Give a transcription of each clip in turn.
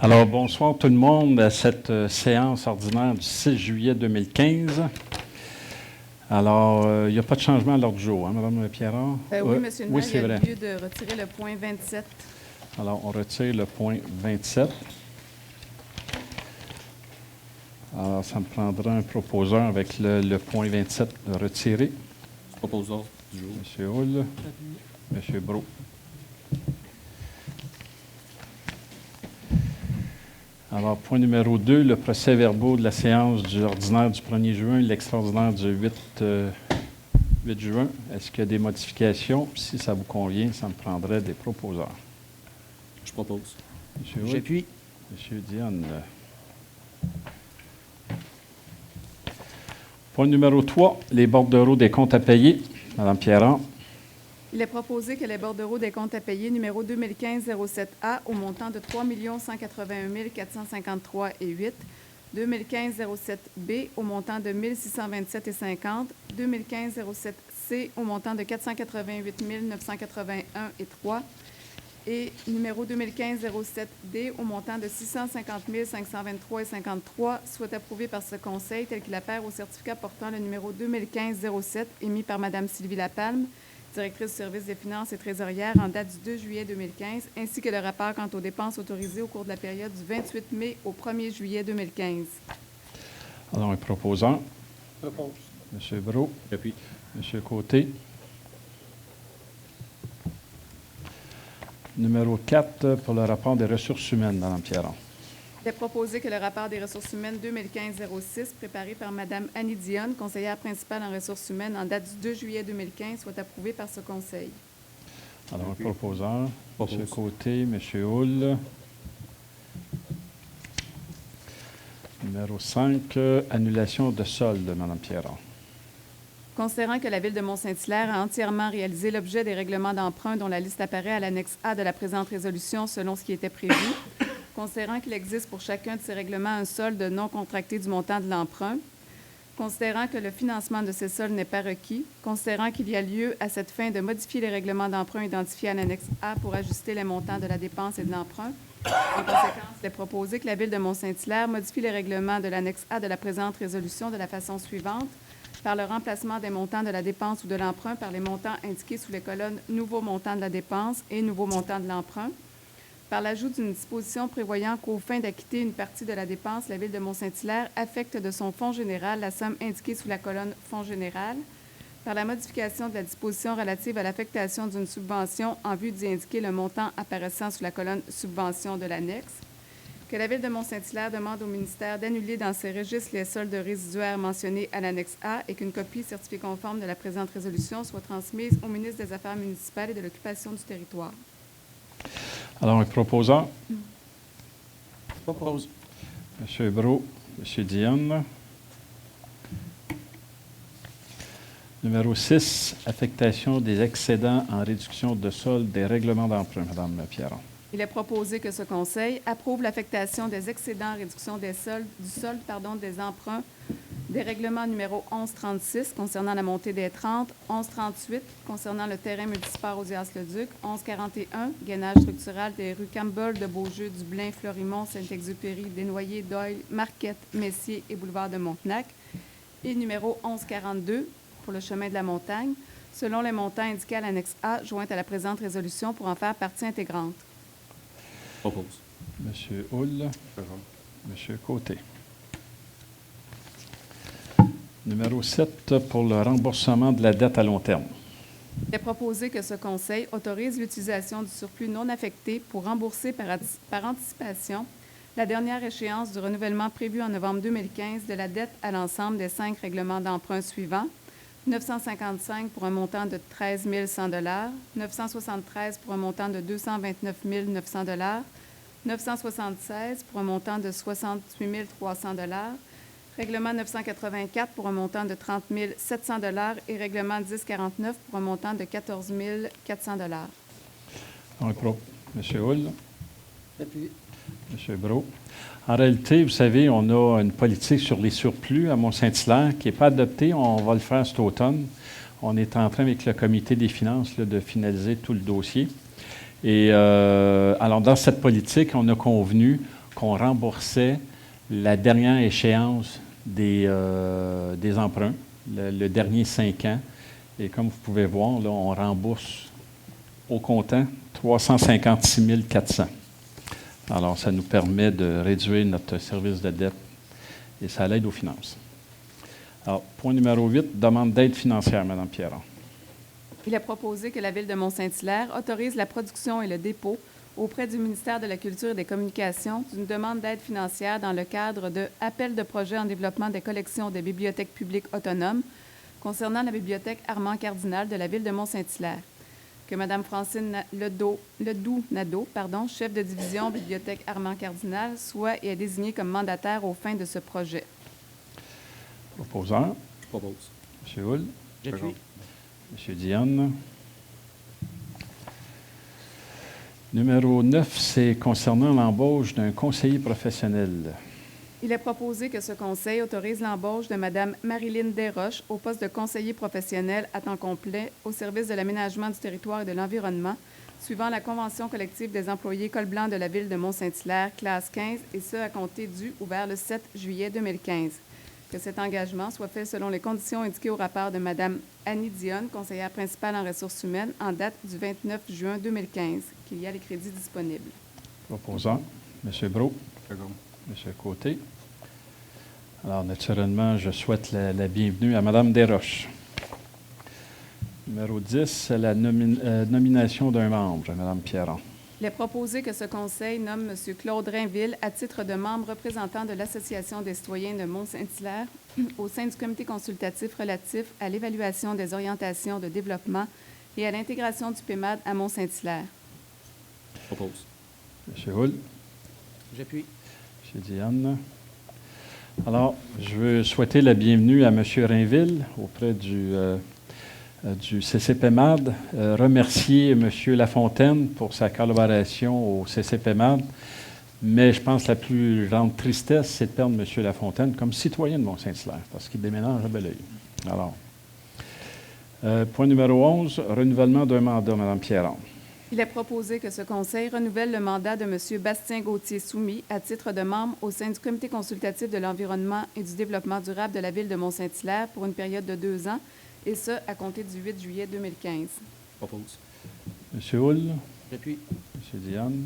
Alors, bonsoir tout le monde à cette séance ordinaire du 6 juillet 2015. Alors, il n'y a pas de changement à l'ordre du jour, hein, Mme Pierrard? Oui, Monsieur le maire, oui, il y a vrai. lieu de retirer le point 27. Alors, on retire le point 27. Alors, ça me prendra un proposeur avec le point 27 retiré. Proposeur du jour. M. Hull, M. Brault. Alors, point numéro 2, le procès-verbaux de la séance du ordinaire du 1er juin, l'extraordinaire du 8 juin. Est-ce qu'il y a des modifications? Si ça vous convient, ça me prendrait des proposeurs. Je propose. M. Hull. J'appuie. M. Dionne. Point numéro 3, les bordereaux des comptes à payer. Mme Pierrard. Il est proposé que les bordereaux des comptes à payer numéro 2015-07A au montant de 3 181 453,08, 2015-07B au montant de 1 627,50, 2015-07C au montant de 488 981,3 et numéro 2015-07D au montant de 650 523,53 soit approuvé par ce Conseil tel qu'il apparaît au certificat portant le numéro 2015-07 émis par Mme Sylvie Lapalme, directrice du service des finances et trésorière en date du 2 juillet 2015, ainsi que le rapport quant aux dépenses autorisées au cours de la période du 28 mai au 1er juillet 2015. Alors, un proposeur. Propose. M. Brault. J'appuie. M. Côté. Numéro 4, pour le rapport des ressources humaines, Mme Pierrard. Il est proposé que le rapport des ressources humaines 2015-06, préparé par Mme Annie Dionne, conseillère principale en ressources humaines en date du 2 juillet 2015, soit approuvé par ce Conseil. Alors, un proposeur. Propose. M. Côté, M. Hull. Numéro 5, annulation de solde, Mme Pierrard. Considérant que la Ville de Mont-Saint-Hilaire a entièrement réalisé l'objet des règlements d'emprunt dont la liste apparaît à l'annexe A de la présente résolution selon ce qui était prévu, considérant qu'il existe pour chacun de ces règlements un solde non contracté du montant de l'emprunt, considérant que le financement de ces soldes n'est pas requis, considérant qu'il y a lieu à cette fin de modifier les règlements d'emprunt identifiés à l'annexe A pour ajuster les montants de la dépense et de l'emprunt. En conséquence, il est proposé que la Ville de Mont-Saint-Hilaire modifie les règlements de l'annexe A de la présente résolution de la façon suivante: par le remplacement des montants de la dépense ou de l'emprunt par les montants indiqués sous les colonnes « Nouveau montant de la dépense » et « Nouveau montant de l'emprunt », par l'ajout d'une disposition prévoyant qu'aux fins d'acquitter une partie de la dépense, la Ville de Mont-Saint-Hilaire affecte de son fonds général la somme indiquée sous la colonne « Fonds général », par la modification de la disposition relative à l'affectation d'une subvention en vue d'y indiquer le montant apparaissant sous la colonne « Subvention » de l'annexe, que la Ville de Mont-Saint-Hilaire demande au ministère d'annuler dans ses registres les soldes résiduaires mentionnés à l'annexe A et qu'une copie certifiée conforme de la présente résolution soit transmise au ministre des Affaires municipales et de l'Occupation du territoire. Alors, un proposeur. Propose. M. Brault, M. Dionne. Numéro 6, affectation des excédents en réduction de solde des règlements d'emprunt, Mme Pierrard. Il est proposé que ce Conseil approuve l'affectation des excédents en réduction des soldes, des emprunts des règlements numéro 1136 concernant la montée des 30, 1138 concernant le terrain multisport Audias-le-Duc, 1141 gainage structural des rues Campbell, de Beaujeu, Dublin, Florimont, Saint-Exupéry, Desnoyers, Doyle, Marquette, Messier et boulevard de Montenac, et numéro 1142 pour le chemin de la montagne, selon les montants indiqués à l'annexe A jointe à la présente résolution pour en faire partie intégrante. Propose. M. Hull. M. Côté. Numéro 7, pour le remboursement de la dette à long terme. Il est proposé que ce Conseil autorise l'utilisation du surplus non affecté pour rembourser par anticipation la dernière échéance du renouvellement prévu en novembre 2015 de la dette à l'ensemble des 5 règlements d'emprunt suivants: 955 pour un montant de 13 100 $, 973 pour un montant de 229 900 $, 976 pour un montant de 68 300 $, règlement 984 pour un montant de 30 700 $ et règlement 1049 pour un montant de 14 400 $. M. Hull. J'appuie. M. Brault. En réalité, vous savez, on a une politique sur les surplus à Mont-Saint-Hilaire qui n'est pas adoptée. On va le faire cet automne. On est en train, avec le comité des finances, là, de finaliser tout le dossier. Et alors, dans cette politique, on a convenu qu'on remboursait la dernière échéance des emprunts, le dernier 5 ans. Et comme vous pouvez voir, là, on rembourse au comptant 356 400. Alors, ça nous permet de réduire notre service de dette et ça l'aide aux finances. Alors, point numéro 8, demande d'aide financière, Mme Pierron. Il est proposé que la Ville de Mont-Saint-Hilaire autorise la production et le dépôt auprès du ministère de la Culture et des Communications d'une demande d'aide financière dans le cadre de appel de projet en développement des collections des bibliothèques publiques autonomes concernant la bibliothèque Armand-Cardinal de la Ville de Mont-Saint-Hilaire. Que Mme Francine Ledoux-Nadeau, chef de division Bibliothèque Armand-Cardinal, soit et est désignée comme mandataire aux fins de ce projet. Proposeur, Je propose. M. Hull, J'appuie. M. Dionne. Numéro 9, c'est concernant l'embauche d'un conseiller professionnel. Il est proposé que ce conseil autorise l'embauche de Mme Marilyn Desroches au poste de conseiller professionnel à temps complet au service de l'aménagement du territoire et de l'environnement, suivant la convention collective des employés col blanc de la Ville de Mont-Saint-Hilaire, classe 15, et ce, à compter du ou vers le 7 juillet 2015. Que cet engagement soit fait selon les conditions indiquées au rapport de Mme Annie Dionne, conseillère principale en ressources humaines, en date du 29 juin 2015, qu'il y a les crédits disponibles. Proposeur, M. Brault, Second. M. Côté. Alors, naturellement, je souhaite la bienvenue à Mme Desroches. Numéro 10, la nomination d'un membre, Mme Pierron. Il est proposé que ce conseil nomme M. Claude Rainville à titre de membre représentant de l'Association des citoyens de Mont-Saint-Hilaire au sein du comité consultatif relatif à l'évaluation des orientations de développement et à l'intégration du PEMAD à Mont-Saint-Hilaire. Je propose. M. Hull, J'appuie. M. Dionne. Alors, je veux souhaiter la bienvenue à M. Rainville auprès du CCPMAD, remercier M. Lafontaine pour sa collaboration au CCPMAD, mais je pense que la plus grande tristesse, c'est de perdre M. Lafontaine comme citoyen de Mont-Saint-Hilaire, parce qu'il déménage à Belleuil. Alors, point numéro 11, renouvellement d'un mandat, Mme Pierron. Il est proposé que ce conseil renouvelle le mandat de M. Bastien Gauthier-Soumy à titre de membre au sein du comité consultatif de l'environnement et du développement durable de la Ville de Mont-Saint-Hilaire pour une période de 2 ans, et ce, à compter du 8 juillet 2015. Je propose. M. Hull, J'appuie. M. Dionne.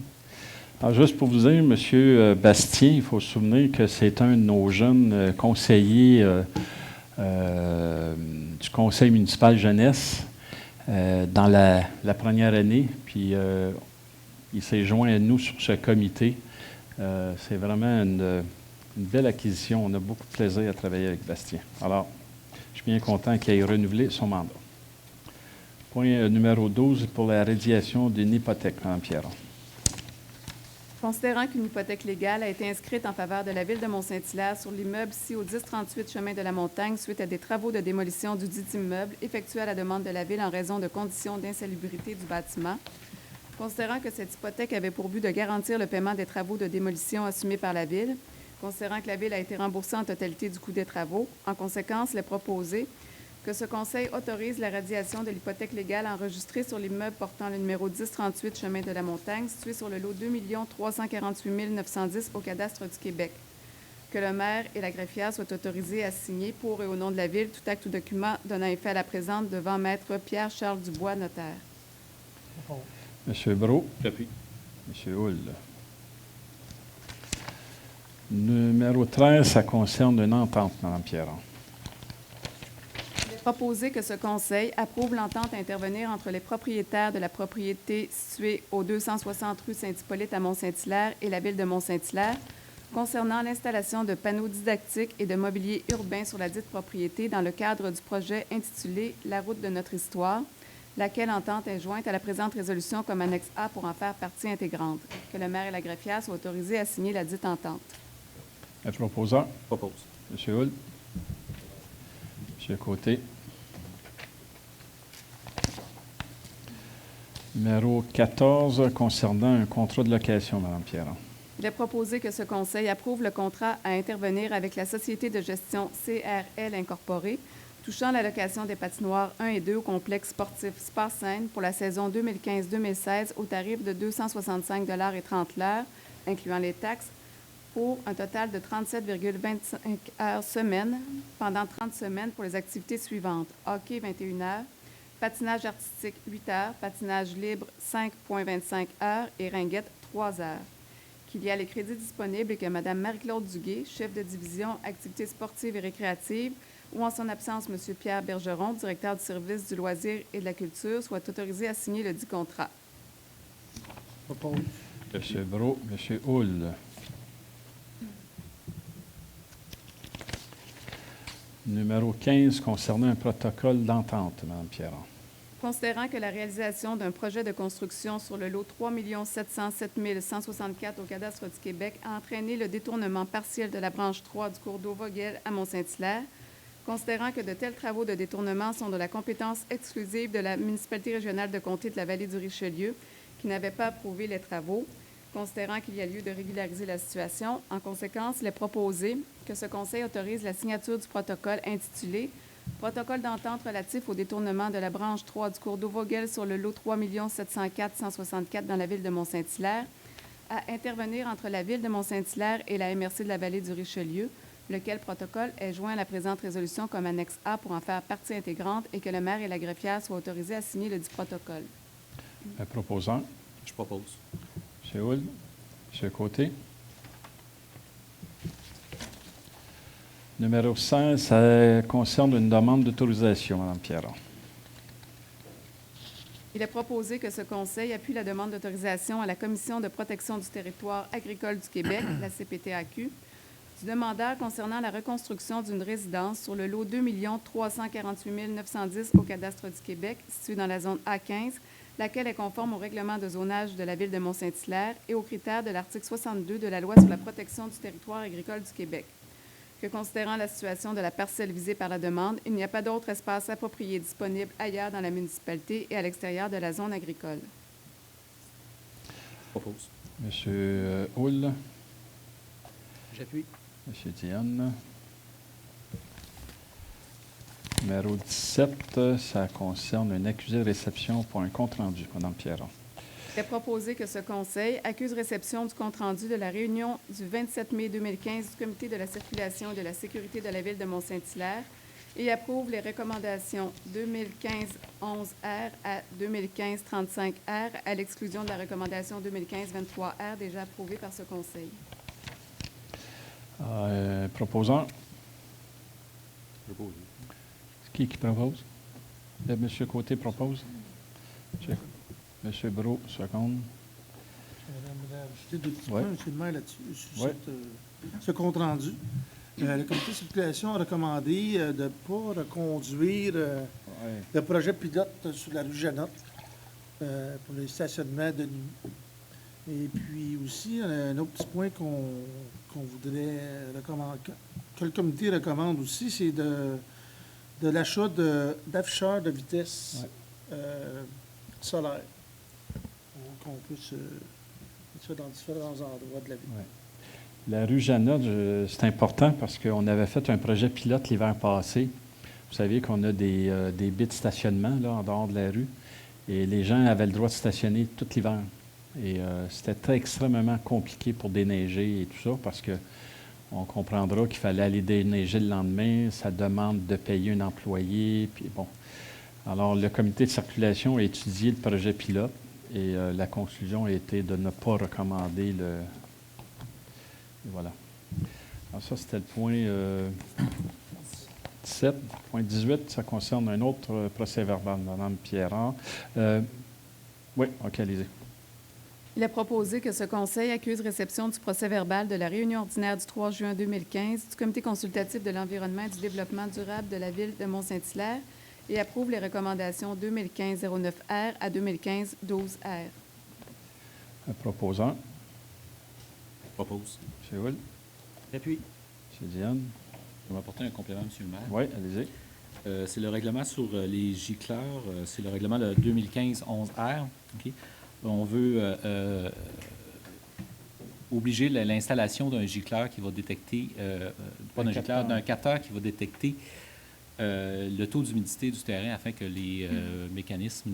Alors, juste pour vous dire, M. Bastien, il faut se souvenir que c'est un de nos jeunes conseillers du Conseil municipal jeunesse dans la première année. Puis, il s'est joint à nous sur ce comité. C'est vraiment une belle acquisition. On a beaucoup de plaisir à travailler avec Bastien. Alors, je suis bien content qu'il ait renouvelé son mandat. Point numéro 12 pour la radiation d'une hypothèque, Mme Pierron. Considérant qu'une hypothèque légale a été inscrite en faveur de la Ville de Mont-Saint-Hilaire sur l'immeuble ci au 1038 chemin de la Montagne suite à des travaux de démolition du dit immeuble effectués à la demande de la Ville en raison de conditions d'insalubrité du bâtiment, considérant que cette hypothèque avait pour but de garantir le paiement des travaux de démolition assumés par la Ville, considérant que la Ville a été remboursée en totalité du coût des travaux, en conséquence, il est proposé que ce Conseil autorise la radiation de l'hypothèque légale enregistrée sur l'immeuble portant le numéro 1038 chemin de la Montagne, situé sur le lot 2 348 910 au cadastre du Québec. Que le maire et la greffière soient autorisés à signer pour et au nom de la Ville tout acte ou document donnant effet à la présente devant Maître Pierre-Charles Dubois, notaire. M. Brault, J'appuie. M. Hull. Numéro 13, ça concerne une entente, Mme Pierron. Il est proposé que ce Conseil approuve l'entente à intervenir entre les propriétaires de la propriété située au 260 rue Saint-Hippolyte à Mont-Saint-Hilaire et la Ville de Mont-Saint-Hilaire concernant l'installation de panneaux didactiques et de mobilier urbain sur la dite propriété dans le cadre du projet intitulé « La route de notre histoire », laquelle entente est jointe à la présente résolution comme annexe A pour en faire partie intégrante. Que le maire et la greffière soient autorisés à signer la dite entente. Le proposeur, Je propose. M. Hull, M. Côté. Numéro 14, concernant un contrat de location, Mme Pierron. Il est proposé que ce Conseil approuve le contrat à intervenir avec la Société de gestion CRL Incorporée, touchant la location des patinoires 1 et 2 au complexe sportif Spa-Seine pour la saison 2015-2016 au tarif de 265,30 $ l'heure, incluant les taxes, pour un total de 37,25 heures semaine pendant 30 semaines pour les activités suivantes: hockey 21 heures, patinage artistique 8 heures, patinage libre 5,25 heures et ringuette 3 heures. Qu'il y a les crédits disponibles et que Mme Marie-Claude Duguay, chef de division activités sportives et récréatives, ou en son absence, M. Pierre Bergeron, directeur du service du loisir et de la culture, soit autorisé à signer le dit contrat. Oppose. M. Brault, M. Hull. Numéro 15, concernant un protocole d'entente, Mme Pierron. Considérant que la réalisation d'un projet de construction sur le lot 3 707 164 au cadastre du Québec a entraîné le détournement partiel de la branche 3 du cours d'eau Vogel à Mont-Saint-Hilaire, considérant que de tels travaux de détournement sont de la compétence exclusive de la municipalité régionale de comté de la vallée du Richelieu, qui n'avait pas approuvé les travaux, considérant qu'il y a lieu de régulariser la situation, en conséquence, il est proposé que ce Conseil autorise la signature du protocole intitulé « Protocole d'entente relatif au détournement de la branche 3 du cours d'eau Vogel sur le lot 3 704 164 dans la ville de Mont-Saint-Hilaire, à intervenir entre la ville de Mont-Saint-Hilaire et la MRC de la vallée du Richelieu, lequel protocole est joint à la présente résolution comme annexe A pour en faire partie intégrante et que le maire et la greffière soient autorisés à signer le dit protocole. » Un proposant, Je propose. M. Hull, M. Côté. Numéro 16, ça concerne une demande d'autorisation, Mme Pierron. Il est proposé que ce Conseil appuie la demande d'autorisation à la Commission de protection du territoire agricole du Québec, la CPTAQ, du demandeur concernant la reconstruction d'une résidence sur le lot 2 348 910 au cadastre du Québec, situé dans la zone A15, laquelle est conforme au règlement de zonage de la ville de Mont-Saint-Hilaire et aux critères de l'article 62 de la Loi sur la protection du territoire agricole du Québec. Que considérant la situation de la parcelle visée par la demande, il n'y a pas d'autre espace approprié disponible ailleurs dans la municipalité et à l'extérieur de la zone agricole. Je propose. M. Hull, J'appuie. M. Dionne. Numéro 17, ça concerne un accusé de réception pour un compte-rendu, Mme Pierron. Il est proposé que ce Conseil accuse réception du compte-rendu de la réunion du 27 mai 2015 du Comité de la circulation et de la sécurité de la ville de Mont-Saint-Hilaire et approuve les recommandations 2015-11R à 2015-35R à l'exclusion de la recommandation 2015-23R déjà approuvée par ce Conseil. Proposant, Je propose. qui propose? M. Côté propose. M. Brault, seconde. J'aimerais ajouter deux petits Ouais. points, M. le maire, là-dessus, sur Ouais. ce compte-rendu. Le comité de circulation a recommandé de ne pas reconduire le projet pilote sur la rue Janotte pour les stationnements de nuit. Et puis aussi, un autre petit point qu'on voudrait recommander, que le comité recommande aussi, c'est de l'achat d'afficheurs de vitesse solaire. Qu'on puisse mettre ça dans différents endroits de la ville. Ouais. La rue Janotte, c'est important parce qu'on avait fait un projet pilote l'hiver passé. Vous savez qu'on a des bits de stationnement là, en dehors de la rue et les gens avaient le droit de stationner tout l'hiver. Et c'était extrêmement compliqué pour déneiger et tout ça parce que on comprendra qu'il fallait aller déneiger le lendemain, ça demande de payer un employé, puis bon. Alors, le comité de circulation a étudié le projet pilote et la conclusion a été de ne pas recommander le... Et voilà. Alors ça, c'était le point 17. Point 18, ça concerne un autre procès-verbal, Mme Pierron. Oui, OK, allez-y. Il est proposé que ce Conseil accuse réception du procès-verbal de la réunion ordinaire du 3 juin 2015 du Comité consultatif de l'environnement et du développement durable de la ville de Mont-Saint-Hilaire et approuve les recommandations 2015-09R à 2015-12R. Proposant, Je propose. M. Hull, J'appuie. M. Dionne. Je vais m'apporter un complément, M. le maire. Oui, allez-y. C'est le règlement sur les gicleurs. C'est le règlement de 2015-11R. OK? On veut obliger l'installation d'un gicleur qui va détecter, pas d'un gicleur, d'un capteur qui va détecter le taux d'humidité du terrain afin que les mécanismes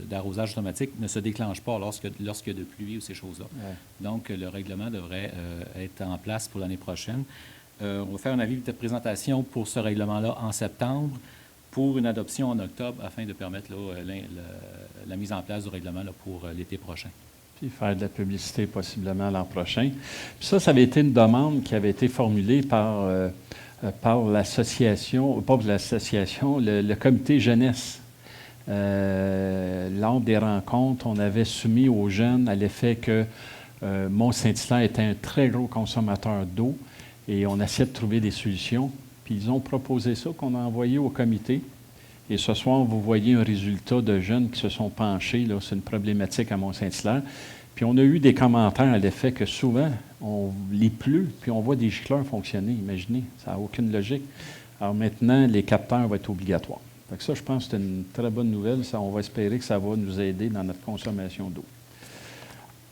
d'arrosage automatique ne se déclenchent pas lorsqu'il y a de pluie ou ces choses-là. Ouais. Donc, le règlement devrait être en place pour l'année prochaine. On va faire un avis de présentation pour ce règlement-là en septembre, pour une adoption en octobre, afin de permettre là, la mise en place du règlement là, pour l'été prochain. Puis faire de la publicité possiblement l'an prochain. Puis ça avait été une demande qui avait été formulée par l'association, pas l'association, le comité jeunesse. Lors des rencontres, on avait soumis aux jeunes à l'effet que Mont-Saint-Hilaire était un très gros consommateur d'eau et on essayait de trouver des solutions. Puis ils ont proposé ça qu'on a envoyé au comité. Et ce soir, vous voyez un résultat de jeunes qui se sont penchés là, sur une problématique à Mont-Saint-Hilaire. Puis on a eu des commentaires à l'effet que souvent, il pleut, puis on voit des gicleurs fonctionner. Imaginez, ça n'a aucune logique. Alors maintenant, les capteurs vont être obligatoires. Fait que ça, je pense que c'est une très bonne nouvelle. Ça, on va espérer que ça va nous aider dans notre consommation d'eau.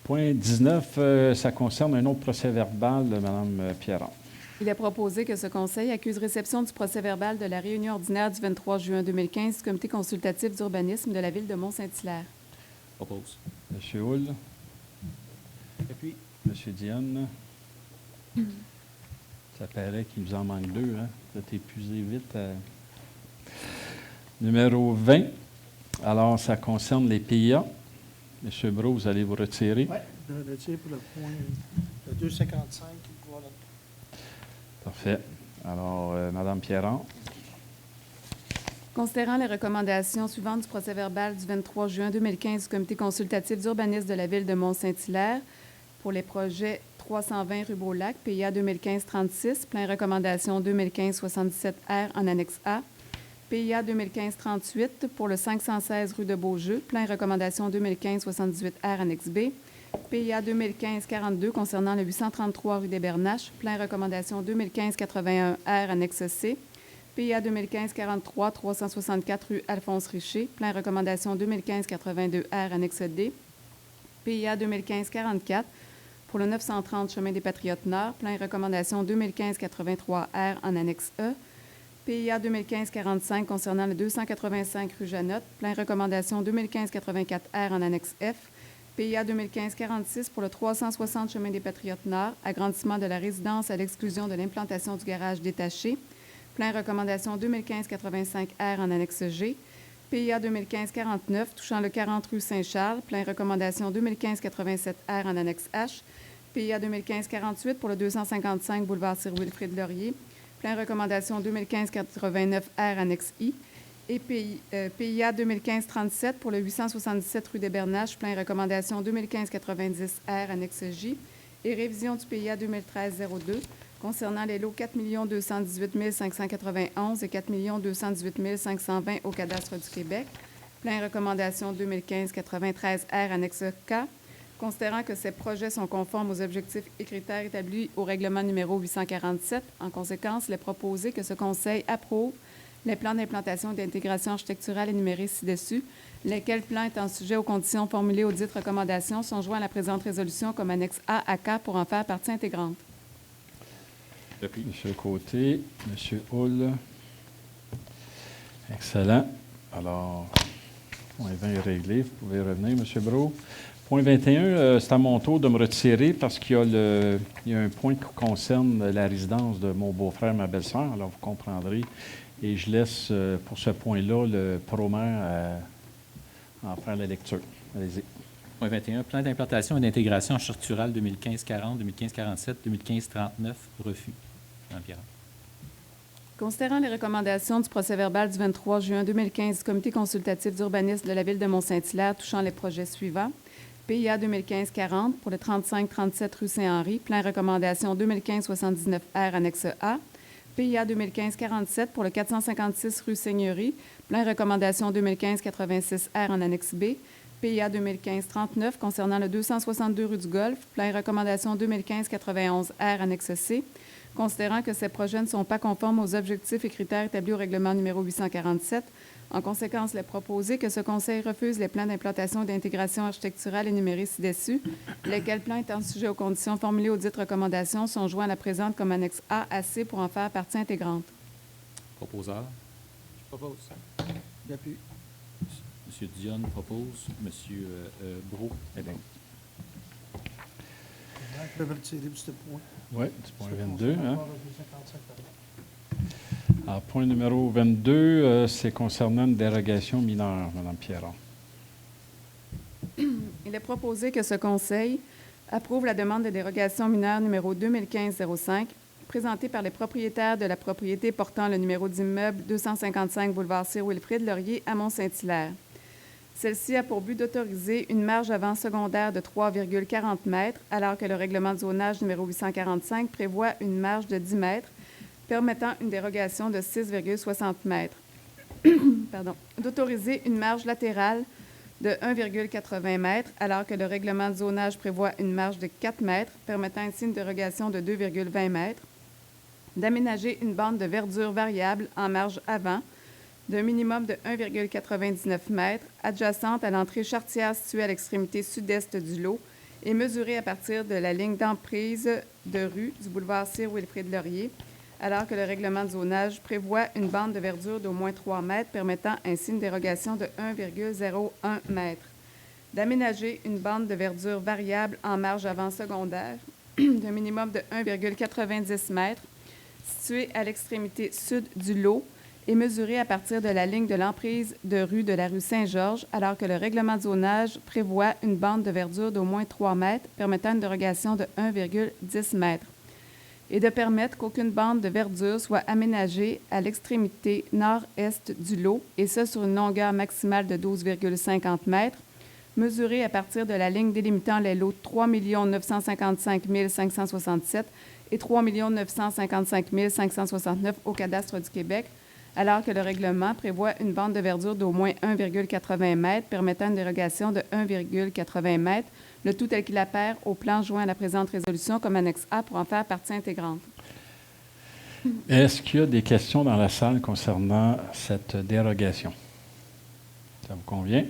Point 19, ça concerne un autre procès-verbal de Mme Pierron. Il est proposé que ce Conseil accuse réception du procès-verbal de la réunion ordinaire du 23 juin 2015 du Comité consultatif d'urbanisme de la Ville de Mont-Saint-Hilaire. Propose. M. Hull, J'appuie. M. Dionne. Ça paraît qu'il nous en manque deux, hein? Vous êtes épuisé vite. Numéro 20. Alors, ça concerne les PIA. M. Brault, vous allez vous retirer. Oui, je retire pour le point le 255. Voilà. Parfait. Alors, Mme Pierron. Considérant les recommandations suivantes du procès-verbal du 23 juin 2015 du Comité consultatif d'urbanisme de la Ville de Mont-Saint-Hilaire pour les projets 320 rue Beaulac, PIA 2015-36, plein recommandation 2015-77R en annexe A, PIA 2015-38 pour le 516 rue de Beaujeu, plein recommandation 2015-78R annexe B, PIA 2015-42 concernant le 833 rue des Bernaches, plein recommandation 2015-81R annexe C, PIA 2015-43 364 rue Alphonse Richer, plein recommandation 2015-82R annexe D, PIA 2015-44 pour le 930 chemin des Patriotes Nord, plein recommandation 2015-83R en annexe E, PIA 2015-45 concernant le 285 rue Janotte, plein recommandation 2015-84R en annexe F, PIA 2015-46 pour le 360 chemin des Patriotes Nord, agrandissement de la résidence à l'exclusion de l'implantation du garage détaché, plein recommandation 2015-85R en annexe G, PIA 2015-49 touchant le 40 rue Saint-Charles, plein recommandation 2015-87R en annexe H, PIA 2015-48 pour le 255 boulevard Sir Wilfrid Laurier, plein recommandation 2015-89R annexe I, et PIA 2015-37 pour le 877 rue des Bernaches, plein recommandation 2015-90R annexe J, et révision du PIA 2013-02 concernant les lots 4 218 591 et 4 218 520 au cadastre du Québec, plein recommandation 2015-93R annexe K, considérant que ces projets sont conformes aux objectifs et critères établis au règlement numéro 847. En conséquence, il est proposé que ce Conseil approuve les plans d'implantation et d'intégration architecturale énumérés ci-dessus, lesquels plans étant sujets aux conditions formulées aux dites recommandations sont joints à la présente résolution comme annexe A à K pour en faire partie intégrante. Depuis. M. Côté, M. Hull. Excellent. Alors, point 20 est réglé. Vous pouvez revenir, M. Brault. Point 21, c'est à mon tour de me retirer parce qu'il y a un point qui concerne la résidence de mon beau-frère, ma belle-sœur. Alors, vous comprendrez. Et je laisse, pour ce point-là, le promaire en faire la lecture. Allez-y. Point 21, plan d'implantation et d'intégration architecturale 2015-40, 2015-47, 2015-39, refus. Mme Pierron. Considérant les recommandations du procès-verbal du 23 juin 2015 du Comité consultatif d'urbanisme de la Ville de Mont-Saint-Hilaire touchant les projets suivants, PIA 2015-40 pour le 35-37 rue Saint-Henri, plein recommandation 2015-79R annexe A, PIA 2015-47 pour le 456 rue Seigneurie, plein recommandation 2015-86R en annexe B, PIA 2015-39 concernant le 262 rue du Golfe, plein recommandation 2015-91R annexe C, considérant que ces projets ne sont pas conformes aux objectifs et critères établis au règlement numéro 847. En conséquence, il est proposé que ce Conseil refuse les plans d'implantation et d'intégration architecturale énumérés ci-dessus, lesquels plans étant sujets aux conditions formulées aux dites recommandations sont joints à la présente comme annexe A à C pour en faire partie intégrante. Proposeur. Je propose. J'appuie. M. Dionne propose. M. Brault est d'accord. Je peux me retirer pour ce point. Oui, du point Ce 22. concerne Hein? encore le 255, pardon. Alors, point numéro 22, c'est concernant une dérogation mineure, Mme Pierron. Il est proposé que ce Conseil approuve la demande de dérogation mineure numéro 2015-05 présentée par les propriétaires de la propriété portant le numéro d'immeuble 255 boulevard Sir Wilfrid Laurier à Mont-Saint-Hilaire. Celle-ci a pour but d'autoriser une marge avant secondaire de 3,40 mètres, alors que le règlement de zonage numéro 845 prévoit une marge de 10 mètres, permettant une dérogation de 6,60 mètres. Pardon. D'autoriser une marge latérale de 1,80 mètres, alors que le règlement de zonage prévoit une marge de 4 mètres, permettant ainsi une dérogation de 2,20 mètres. D'aménager une bande de verdure variable en marge avant d'un minimum de 1,99 mètres, adjacente à l'entrée charretière située à l'extrémité sud-est du lot et mesurée à partir de la ligne d'emprise de rue du boulevard Sir Wilfrid Laurier, alors que le règlement de zonage prévoit une bande de verdure d'au moins 3 mètres, permettant ainsi une dérogation de 1,01 mètre. D'aménager une bande de verdure variable en marge avant secondaire d'un minimum de 1,90 mètres, située à l'extrémité sud du lot et mesurée à partir de la ligne de l'emprise de rue de la rue Saint-Georges, alors que le règlement de zonage prévoit une bande de verdure d'au moins 3 mètres, permettant une dérogation de 1,10 mètres. Et de permettre qu'aucune bande de verdure soit aménagée à l'extrémité nord-est du lot, et ce sur une longueur maximale de 12,50 mètres, mesurée à partir de la ligne délimitant les lots 3 955 567 et 3 955 569 au cadastre du Québec, alors que le règlement prévoit une bande de verdure d'au moins 1,80 mètres, permettant une dérogation de 1,80 mètres, le tout tel qu'il apparaît au plan joint à la présente résolution comme annexe A pour en faire partie intégrante. Est-ce qu'il y a des questions dans la salle concernant cette dérogation? Ça vous convient?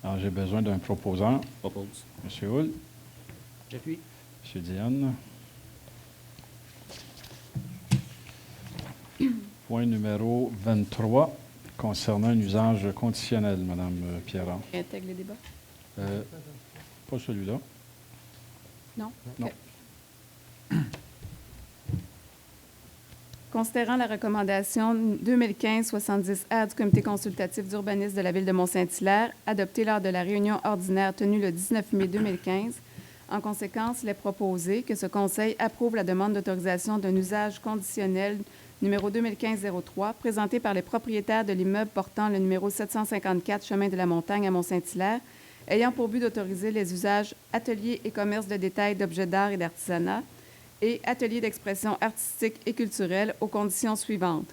Alors, j'ai besoin d'un proposeur. Propose. M. Hull, J'appuie. M. Dionne. Point numéro 23, concernant un usage conditionnel, Mme Pierron. Intègre les débats? Pas celui-là. Non? Non. OK. Considérant la recommandation 2015-70R du Comité consultatif d'urbanisme de la Ville de Mont-Saint-Hilaire, adoptée lors de la réunion ordinaire tenue le 19 mai 2015, en conséquence, il est proposé que ce Conseil approuve la demande d'autorisation d'un usage conditionnel numéro 2015-03, présenté par les propriétaires de l'immeuble portant le numéro 754 Chemin de la Montagne à Mont-Saint-Hilaire, ayant pour but d'autoriser les usages ateliers et commerce de détail d'objets d'art et d'artisanat et ateliers d'expression artistique et culturelle aux conditions suivantes.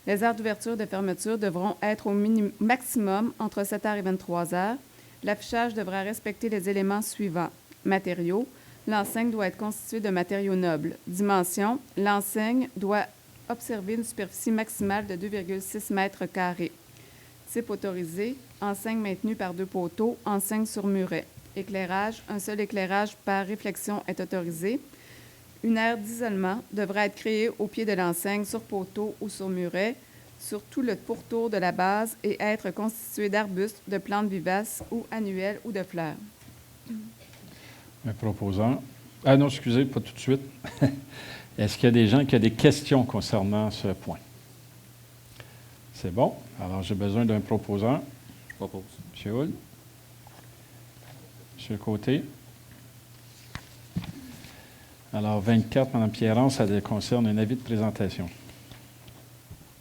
Les heures d'ouverture et de fermeture devront être au maximum entre 7h et 23h. L'affichage devra respecter les éléments suivants. Matériaux. L'enseigne doit être constituée de matériaux nobles. Dimension. L'enseigne doit observer une superficie maximale de 2,6 mètres carrés. Type autorisé. Enseigne maintenue par 2 poteaux. Enseigne sur muret. Éclairage. Un seul éclairage par réflexion est autorisé. Une aire d'isolement devra être créée au pied de l'enseigne sur poteau ou sur muret, sur tout le pourtour de la base et être constituée d'arbustes, de plantes vivaces ou annuelles ou de fleurs. Un proposeur. Ah non, excusez, pas tout de suite. Est-ce qu'il y a des gens qui ont des questions concernant ce point? C'est bon. Alors, j'ai besoin d'un proposeur. Je propose. M. Hull. M. Côté. Alors, 24, Mme Pierron, ça concerne un avis de présentation.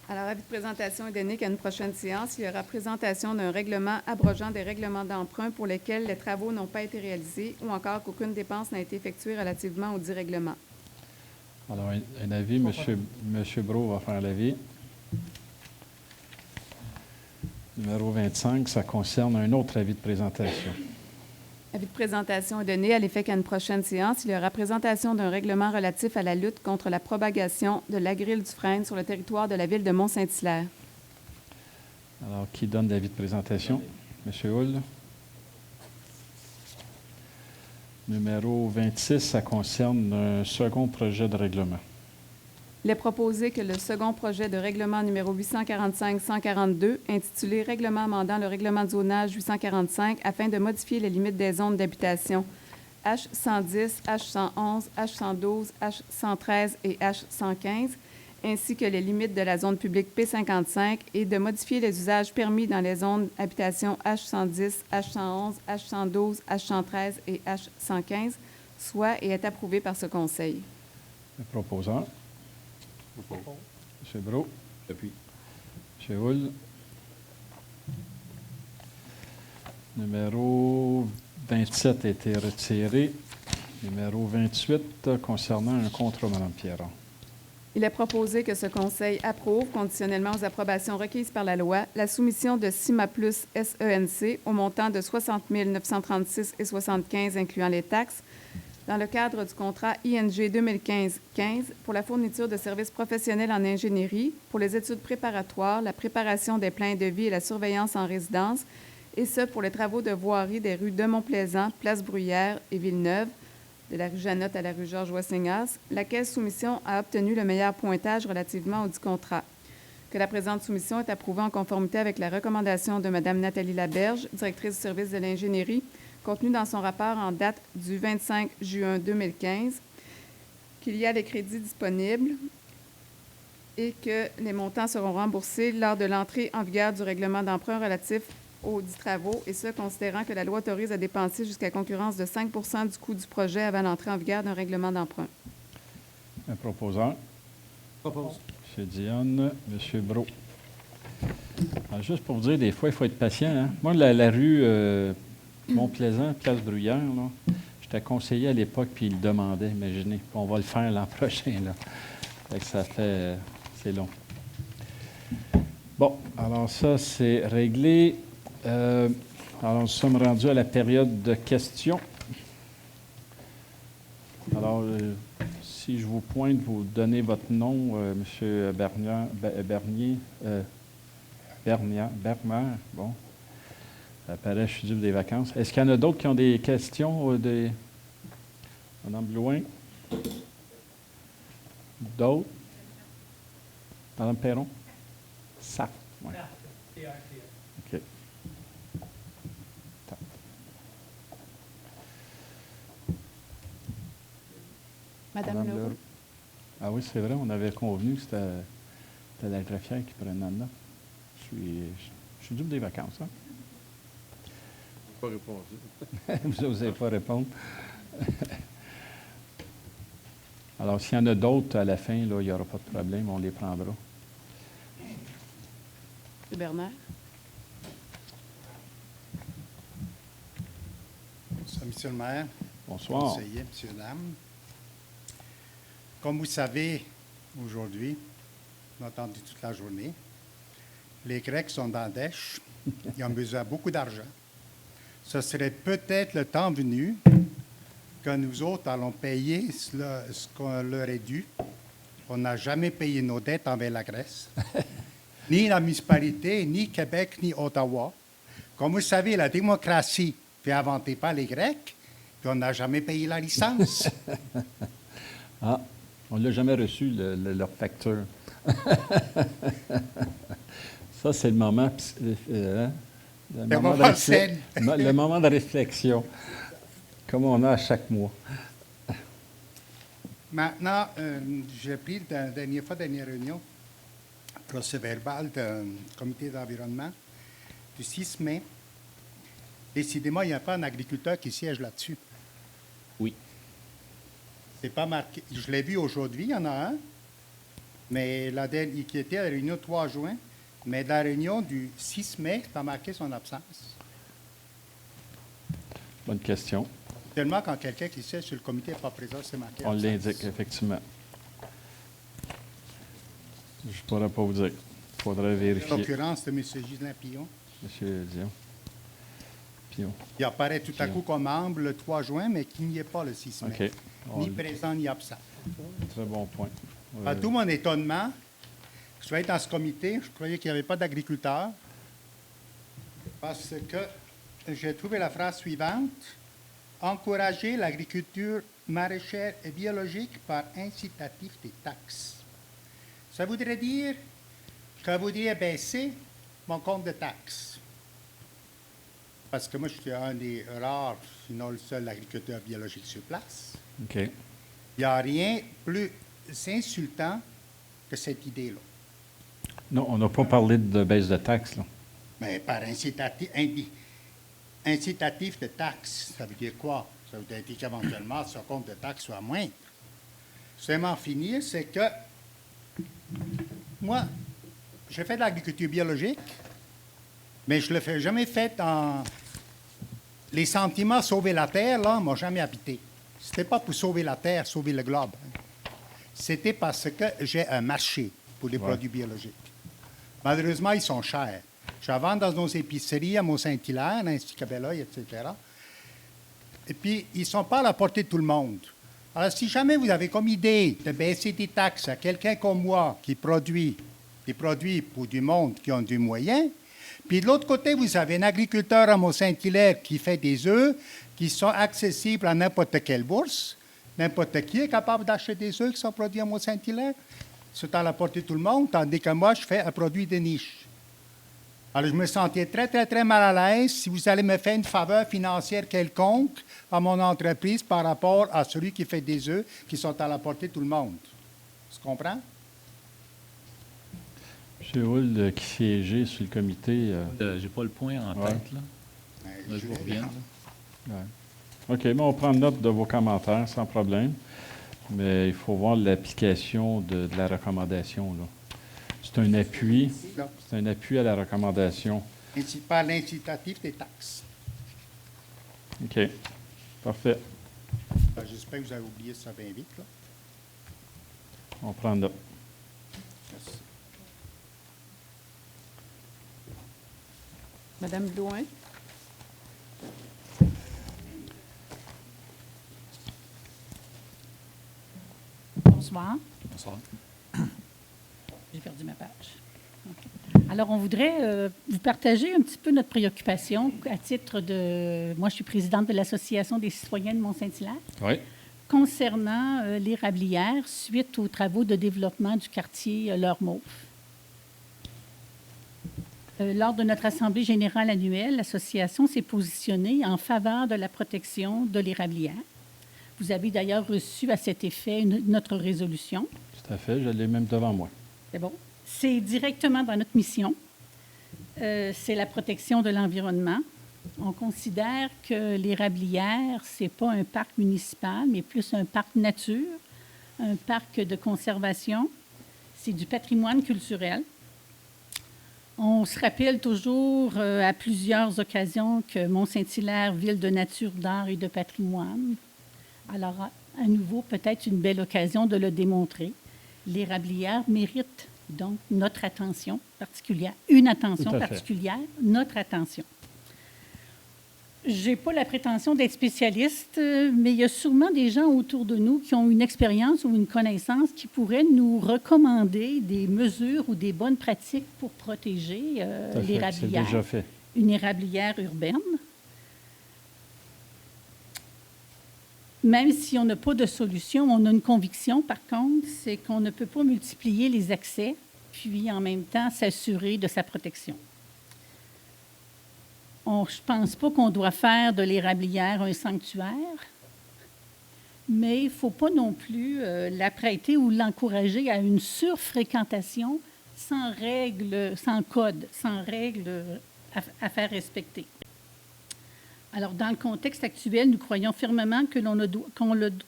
Alors, avis de présentation est donné qu'à une prochaine séance, il y aura présentation d'un règlement abrogeant des règlements d'emprunt pour lesquels les travaux n'ont pas été réalisés ou encore qu'aucune dépense n'a été effectuée relativement aux 10 règlements. Alors, un avis, M. Brault va faire l'avis. Numéro 25, ça concerne un autre avis de présentation. Avis de présentation est donné à l'effet qu'à une prochaine séance, il y aura présentation d'un règlement relatif à la lutte contre la propagation de l'agril du frêne sur le territoire de la Ville de Mont-Saint-Hilaire. Alors, qui donne l'avis de présentation? M. Hull. Numéro 26, ça concerne un second projet de règlement. Il est proposé que le second projet de règlement numéro 845-142, intitulé « Règlement amendant le règlement de zonage 845 afin de modifier les limites des zones d'habitation H110, H111, H112, H113 et H115, ainsi que les limites de la zone publique P55 et de modifier les usages permis dans les zones d'habitation H110, H111, H112, H113 et H115, soit et est approuvé par ce Conseil. Le proposant. M. Brault. J'appuie. M. Hull. Numéro 27 a été retiré. Numéro 28 concernant un contrat, Mme Pierron. Il est proposé que ce Conseil approuve, conditionnellement aux approbations requises par la loi, la soumission de CIMA Plus SENC au montant de 60 936,75 incluant les taxes, dans le cadre du contrat ING 2015-15 pour la fourniture de services professionnels en ingénierie, pour les études préparatoires, la préparation des plans de vie et la surveillance en résidence, et ce pour les travaux de voirie des rues de Mont-Plaisant, Place Bruyère et Villeneuve, de la rue Janotte à la rue Georges-Wassenas, laquelle soumission a obtenu le meilleur pointage relativement au dit contrat. Que la présente soumission est approuvée en conformité avec la recommandation de Mme Nathalie Laberge, directrice du service de l'ingénierie, contenue dans son rapport en date du 25 juin 2015, qu'il y a des crédits disponibles et que les montants seront remboursés lors de l'entrée en vigueur du règlement d'emprunt relatif aux dits travaux, et ce, considérant que la loi autorise à dépenser jusqu'à concurrence de 5 du coût du projet avant l'entrée en vigueur d'un règlement d'emprunt. Un proposant. Propose. M. Dionne. M. Brault. Alors, juste pour vous dire, des fois, il faut être patient. Hein? Moi, la rue Mont-Plaisant, Place Bruyère, là, j'étais conseiller à l'époque, puis il le demandait, imaginez. Puis on va le faire l'an prochain. Là. Fait que ça fait... c'est long. Bon, alors ça, c'est réglé. Alors, nous sommes rendus à la période de questions. Alors, si je vous pointe, vous donnez votre nom, M. Bernard. Bon, ça paraît, je suis dû des vacances. Est-ce qu'il y en a d'autres qui ont des questions? Mme Blouin? D'autres? Mme Perron? Ça. Oui. OK. Madame Leroux. Ah oui, c'est vrai, on avait convenu que c'était la greffière qui prenait là. Je suis dû des vacances, hein? Pas répondu. Vous n'osez pas répondre. Alors, s'il y en a d'autres à la fin, là, il n'y aura pas de problème, on les prendra. M. Bernard. Bonsoir, Monsieur le maire. Bonsoir. Conseiller, Monsieur, Dame. Comme vous savez, aujourd'hui, on a entendu toute la journée, les Grecs sont dans la dèche, ils ont besoin de beaucoup d'argent. Ce serait peut-être le temps venu que nous autres allons payer ce qu'on leur est dû. On n'a jamais payé nos dettes envers la Grèce, ni la municipalité, ni Québec, ni Ottawa. Comme vous savez, la démocratie fait inventer par les Grecs, puis on n'a jamais payé la licence. Ah, on ne l'a jamais reçu, leur facture. Ça, c'est le moment, le moment de réflexion, comme on a à chaque mois. Maintenant, j'ai pris la dernière réunion, procès-verbal du comité d'environnement du 6 mai. Décidément, il n'y a pas un agriculteur qui siège là-dessus. Oui. C'est pas marqué. Je l'ai vu aujourd'hui, il y en a un, mais qui était à la réunion 3 juin, mais dans la réunion du 6 mai, c'est pas marqué son absence. Bonne question. Seulement quand quelqu'un qui siège sur le comité n'est pas présent, c'est marqué On absence. l'indique, effectivement. Je ne pourrais pas vous dire. Il faudrait En vérifier. l'occurrence de M. Ghislain Pillon. M. Dion. Pion. Il apparaît tout à coup comme membre le 3 juin, mais qui n'y est pas le 6 mai. OK. Ni présent, ni absent. Très bon point. À tout mon étonnement, que je sois dans ce comité, je croyais qu'il n'y avait pas d'agriculteurs, parce que j'ai trouvé la phrase suivante: encourager l'agriculture maraîchère et biologique par incitatif des taxes. Ça voudrait dire que vous voudriez baisser mon compte de taxes. Parce que moi, je suis un des rares, sinon le seul agriculteur biologique sur place. OK. Il n'y a rien plus insultant que cette idée-là. Non, on n'a pas parlé de baisse de taxes, là. Mais par incitatif de taxes, ça veut dire quoi? Ça veut dire qu'éventuellement, ce compte de taxes soit moindre. Seulement finir, c'est que moi, je fais de l'agriculture biologique, mais je ne le fais jamais fait en... Les sentiments sauver la terre, là, m'ont jamais habité. C'était pas pour sauver la terre, sauver le globe. C'était parce que j'ai un marché pour les produits biologiques. Malheureusement, ils sont chers. Je vends dans nos épiceries à Mont-Saint-Hilaire, ainsi qu'à Belleuil, etc. Et puis, ils ne sont pas à la portée de tout le monde. Alors, si jamais vous avez comme idée de baisser des taxes à quelqu'un comme moi qui produit des produits pour du monde qui ont du moyen, puis de l'autre côté, vous avez un agriculteur à Mont-Saint-Hilaire qui fait des œufs qui sont accessibles à n'importe quelle bourse. N'importe qui est capable d'acheter des œufs qui sont produits à Mont-Saint-Hilaire. C'est à la portée de tout le monde, tandis que moi, je fais un produit de niche. Alors, je me sentais très, très, très mal à l'aise si vous allez me faire une faveur financière quelconque à mon entreprise par rapport à celui qui fait des œufs qui sont à la portée de tout le monde. Tu comprends? M. Hull, qui siégeait sur le comité. J'ai pas le point en Ouais. tête, là. Là, je vous reviens. là. Ouais. OK, mais on prend note de vos commentaires sans problème. Mais il faut voir l'application de la recommandation, là. C'est un appui. C'est un appui à la recommandation. Par l'incitatif des taxes. OK. Parfait. J'espère que vous avez oublié ça bien vite, là. On prend note. Merci. Madame Blouin? Bonsoir. Bonsoir. J'ai perdu ma page. OK. Alors, on voudrait vous partager un petit peu notre préoccupation à titre de... Moi, je suis présidente de l'Association des citoyens de Mont-Saint-Hilaire. Oui. Concernant l'érablière, suite aux travaux de développement du quartier L'Heure-Mauve. Lors de notre Assemblée générale annuelle, l'association s'est positionnée en faveur de la protection de l'érablière. Vous avez d'ailleurs reçu à cet effet notre résolution. Tout à fait. Je l'ai même devant moi. C'est bon. C'est directement dans notre mission. C'est la protection de l'environnement. On considère que l'érablière, ce n'est pas un parc municipal, mais plus un parc nature, un parc de conservation. C'est du patrimoine culturel. On se rappelle toujours à plusieurs occasions que Mont-Saint-Hilaire, ville de nature, d'art et de patrimoine. Alors, à nouveau, peut-être une belle occasion de le démontrer. L'érablière mérite donc notre attention particulière, une attention Tout à fait. particulière, notre attention. Je n'ai pas la prétention d'être spécialiste, mais il y a sûrement des gens autour de nous qui ont une expérience ou une connaissance qui pourraient nous recommander des mesures ou des bonnes pratiques pour protéger Tout à fait. C'est l'érablière, déjà fait. une érablière urbaine. Même si on n'a pas de solution, on a une conviction, par contre, c'est qu'on ne peut pas multiplier les accès, puis en même temps s'assurer de sa protection. Je ne pense pas qu'on doit faire de l'érablière un sanctuaire, mais il ne faut pas non plus l'apprêter ou l'encourager à une surfréquentation sans règles, sans code, sans règles à faire respecter. Alors, dans le contexte actuel, nous croyons fermement que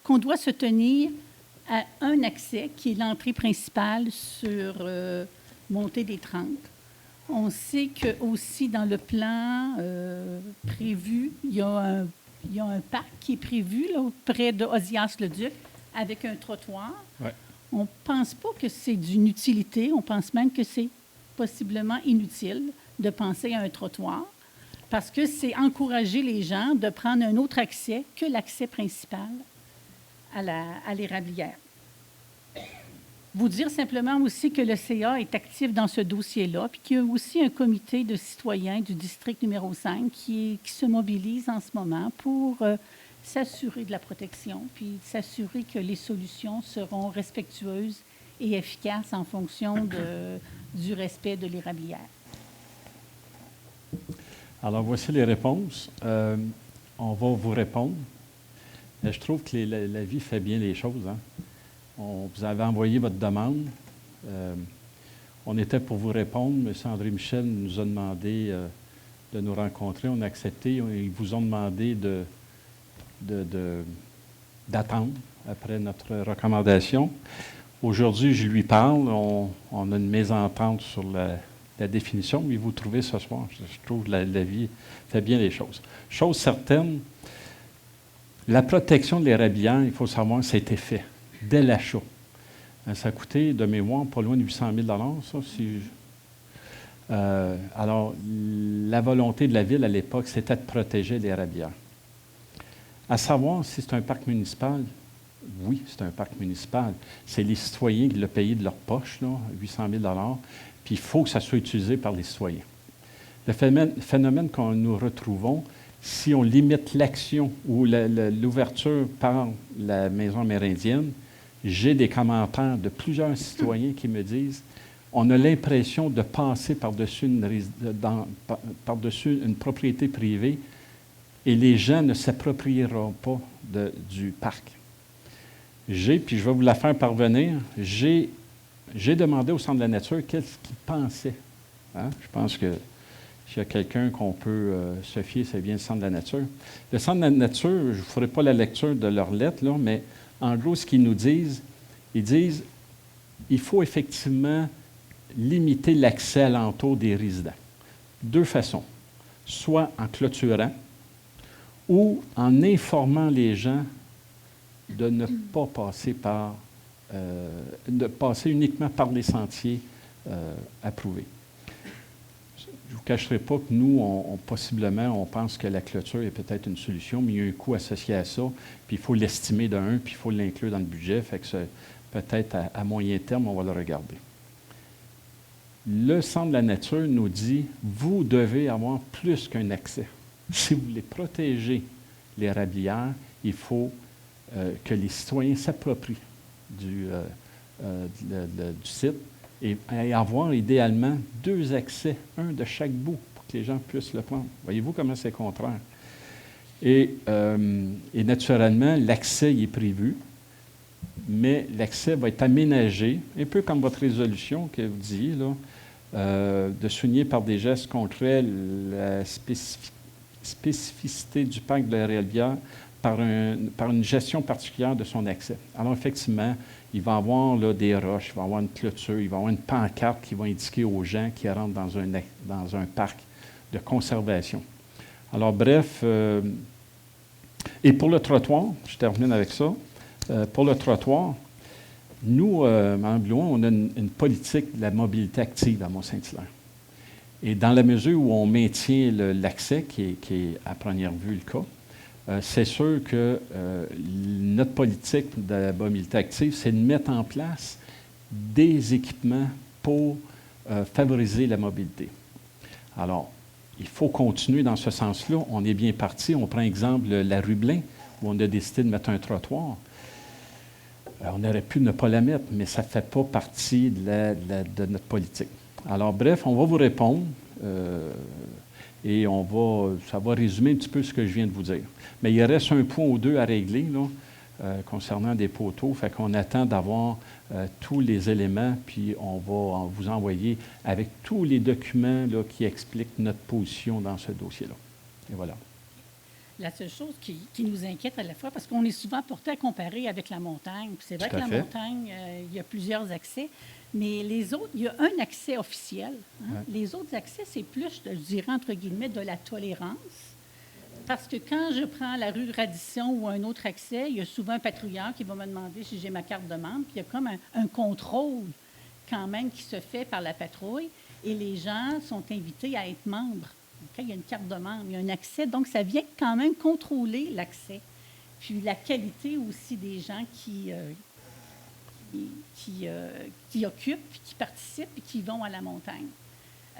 qu'on doit se tenir à un accès qui est l'entrée principale sur Montée des 30. On sait que aussi dans le plan prévu, il y a un parc qui est prévu là, près de Ozias-le-Duc avec un trottoir. Ouais. On ne pense pas que c'est d'une utilité. On pense même que c'est possiblement inutile de penser à un trottoir parce que c'est encourager les gens de prendre un autre accès que l'accès principal à l'érablière. Vous dire simplement aussi que le CA est actif dans ce dossier-là, puis qu'il y a aussi un comité de citoyens du district numéro 5 qui se mobilise en ce moment pour s'assurer de la protection, puis s'assurer que les solutions seront respectueuses et efficace en fonction du respect de l'érablière. Alors, voici les réponses. On va vous répondre. Mais je trouve que la vie fait bien les choses. Hein? Vous avez envoyé votre demande. On était pour vous répondre. M. André Michel nous a demandé de nous rencontrer. On a accepté. Ils vous ont demandé d'attendre après notre recommandation. Aujourd'hui, je lui parle. On a une mésentente sur la définition, mais vous trouvez ce soir. Je trouve que la vie fait bien les choses. Chose certaine, la protection de l'érablière, il faut savoir, ça a été fait dès l'achat. Ça a coûté, de mémoire, pas loin de 800 000 ça. Alors, la volonté de la Ville, à l'époque, c'était de protéger l'érablière. À savoir si c'est un parc municipal, oui, c'est un parc municipal. C'est les citoyens qui l'ont payé de leur poche, là, 800 000 puis il faut que ça soit utilisé par les citoyens. Le phénomène que nous retrouvons, si on limite l'action ou l'ouverture par la maison amérindienne, j'ai des commentaires de plusieurs citoyens qui me disent on a l'impression de passer par-dessus une propriété privée et les gens ne s'approprieront pas du parc. Puis je vais vous la faire parvenir, j'ai demandé au Centre de la nature qu'est-ce qu'ils pensaient. Hein? Je pense que s'il y a quelqu'un qu'on peut se fier, c'est bien le Centre de la nature. Le Centre de la nature, je ne vous ferai pas la lecture de leur lettre, là, mais en gros, ce qu'ils nous disent, ils disent il faut effectivement limiter l'accès alentour des résidents. Deux façons. Soit en clôturant ou en informant les gens de ne pas passer de passer uniquement par les sentiers approuvés. Je ne vous cacherai pas que nous, possiblement, on pense que la clôture est peut-être une solution, mais il y a un coût associé à ça, puis il faut l'estimer d'un, puis il faut l'inclure dans le budget, fait que peut-être à moyen terme, on va le regarder. Le Centre de la nature nous dit, vous devez avoir plus qu'un accès. Si vous voulez protéger l'érablière, il faut que les citoyens s'approprient du site et avoir idéalement 2 accès, un de chaque bout, pour que les gens puissent le prendre. Voyez-vous comment c'est contraire? Et naturellement, l'accès y est prévu, mais l'accès va être aménagé, un peu comme votre résolution que vous disiez, là, de souligner par des gestes concrets la spécificité du parc de la Réalbière par une gestion particulière de son accès. Alors, effectivement, il va y avoir là, des roches, il va y avoir une clôture, il va y avoir une pancarte qui va indiquer aux gens qui rentrent dans un parc de conservation. Alors, bref, et pour le trottoir, je termine avec ça. Pour le trottoir, nous, en Blois, on a une politique de la mobilité active à Mont-Saint-Hilaire. Et dans la mesure où on maintient l'accès, qui est à première vue le cas, c'est sûr que notre politique de la mobilité active, c'est de mettre en place des équipements pour favoriser la mobilité. Alors, il faut continuer dans ce sens-là. On est bien parti. On prend exemple la rue Blain, où on a décidé de mettre un trottoir. On aurait pu ne pas la mettre, mais ça ne fait pas partie de notre politique. Alors, bref, on va vous répondre et ça va résumer un petit peu ce que je viens de vous dire. Mais il reste un point ou deux à régler là, concernant des poteaux. Fait qu'on attend d'avoir tous les éléments, puis on va vous envoyer avec tous les documents là, qui expliquent notre position dans ce dossier-là. Et voilà. La seule chose qui nous inquiète à la fois, parce qu'on est souvent porté à comparer avec la montagne. Puis c'est vrai que la montagne, il y a plusieurs accès, mais les autres, il y a un accès officiel. Hein? Ouais. Les autres accès, c'est plus, je dirais, entre guillemets, de la tolérance. Parce que quand je prends la rue Radisson ou un autre accès, il y a souvent un patrouilleur qui va me demander si j'ai ma carte de membre, puis il y a comme un contrôle quand même qui se fait par la patrouille, et les gens sont invités à être membres. Okay? Il y a une carte de membre, il y a un accès, donc ça vient quand même contrôler l'accès. Puis la qualité aussi des gens qui occupent, puis qui participent, puis qui vont à la montagne.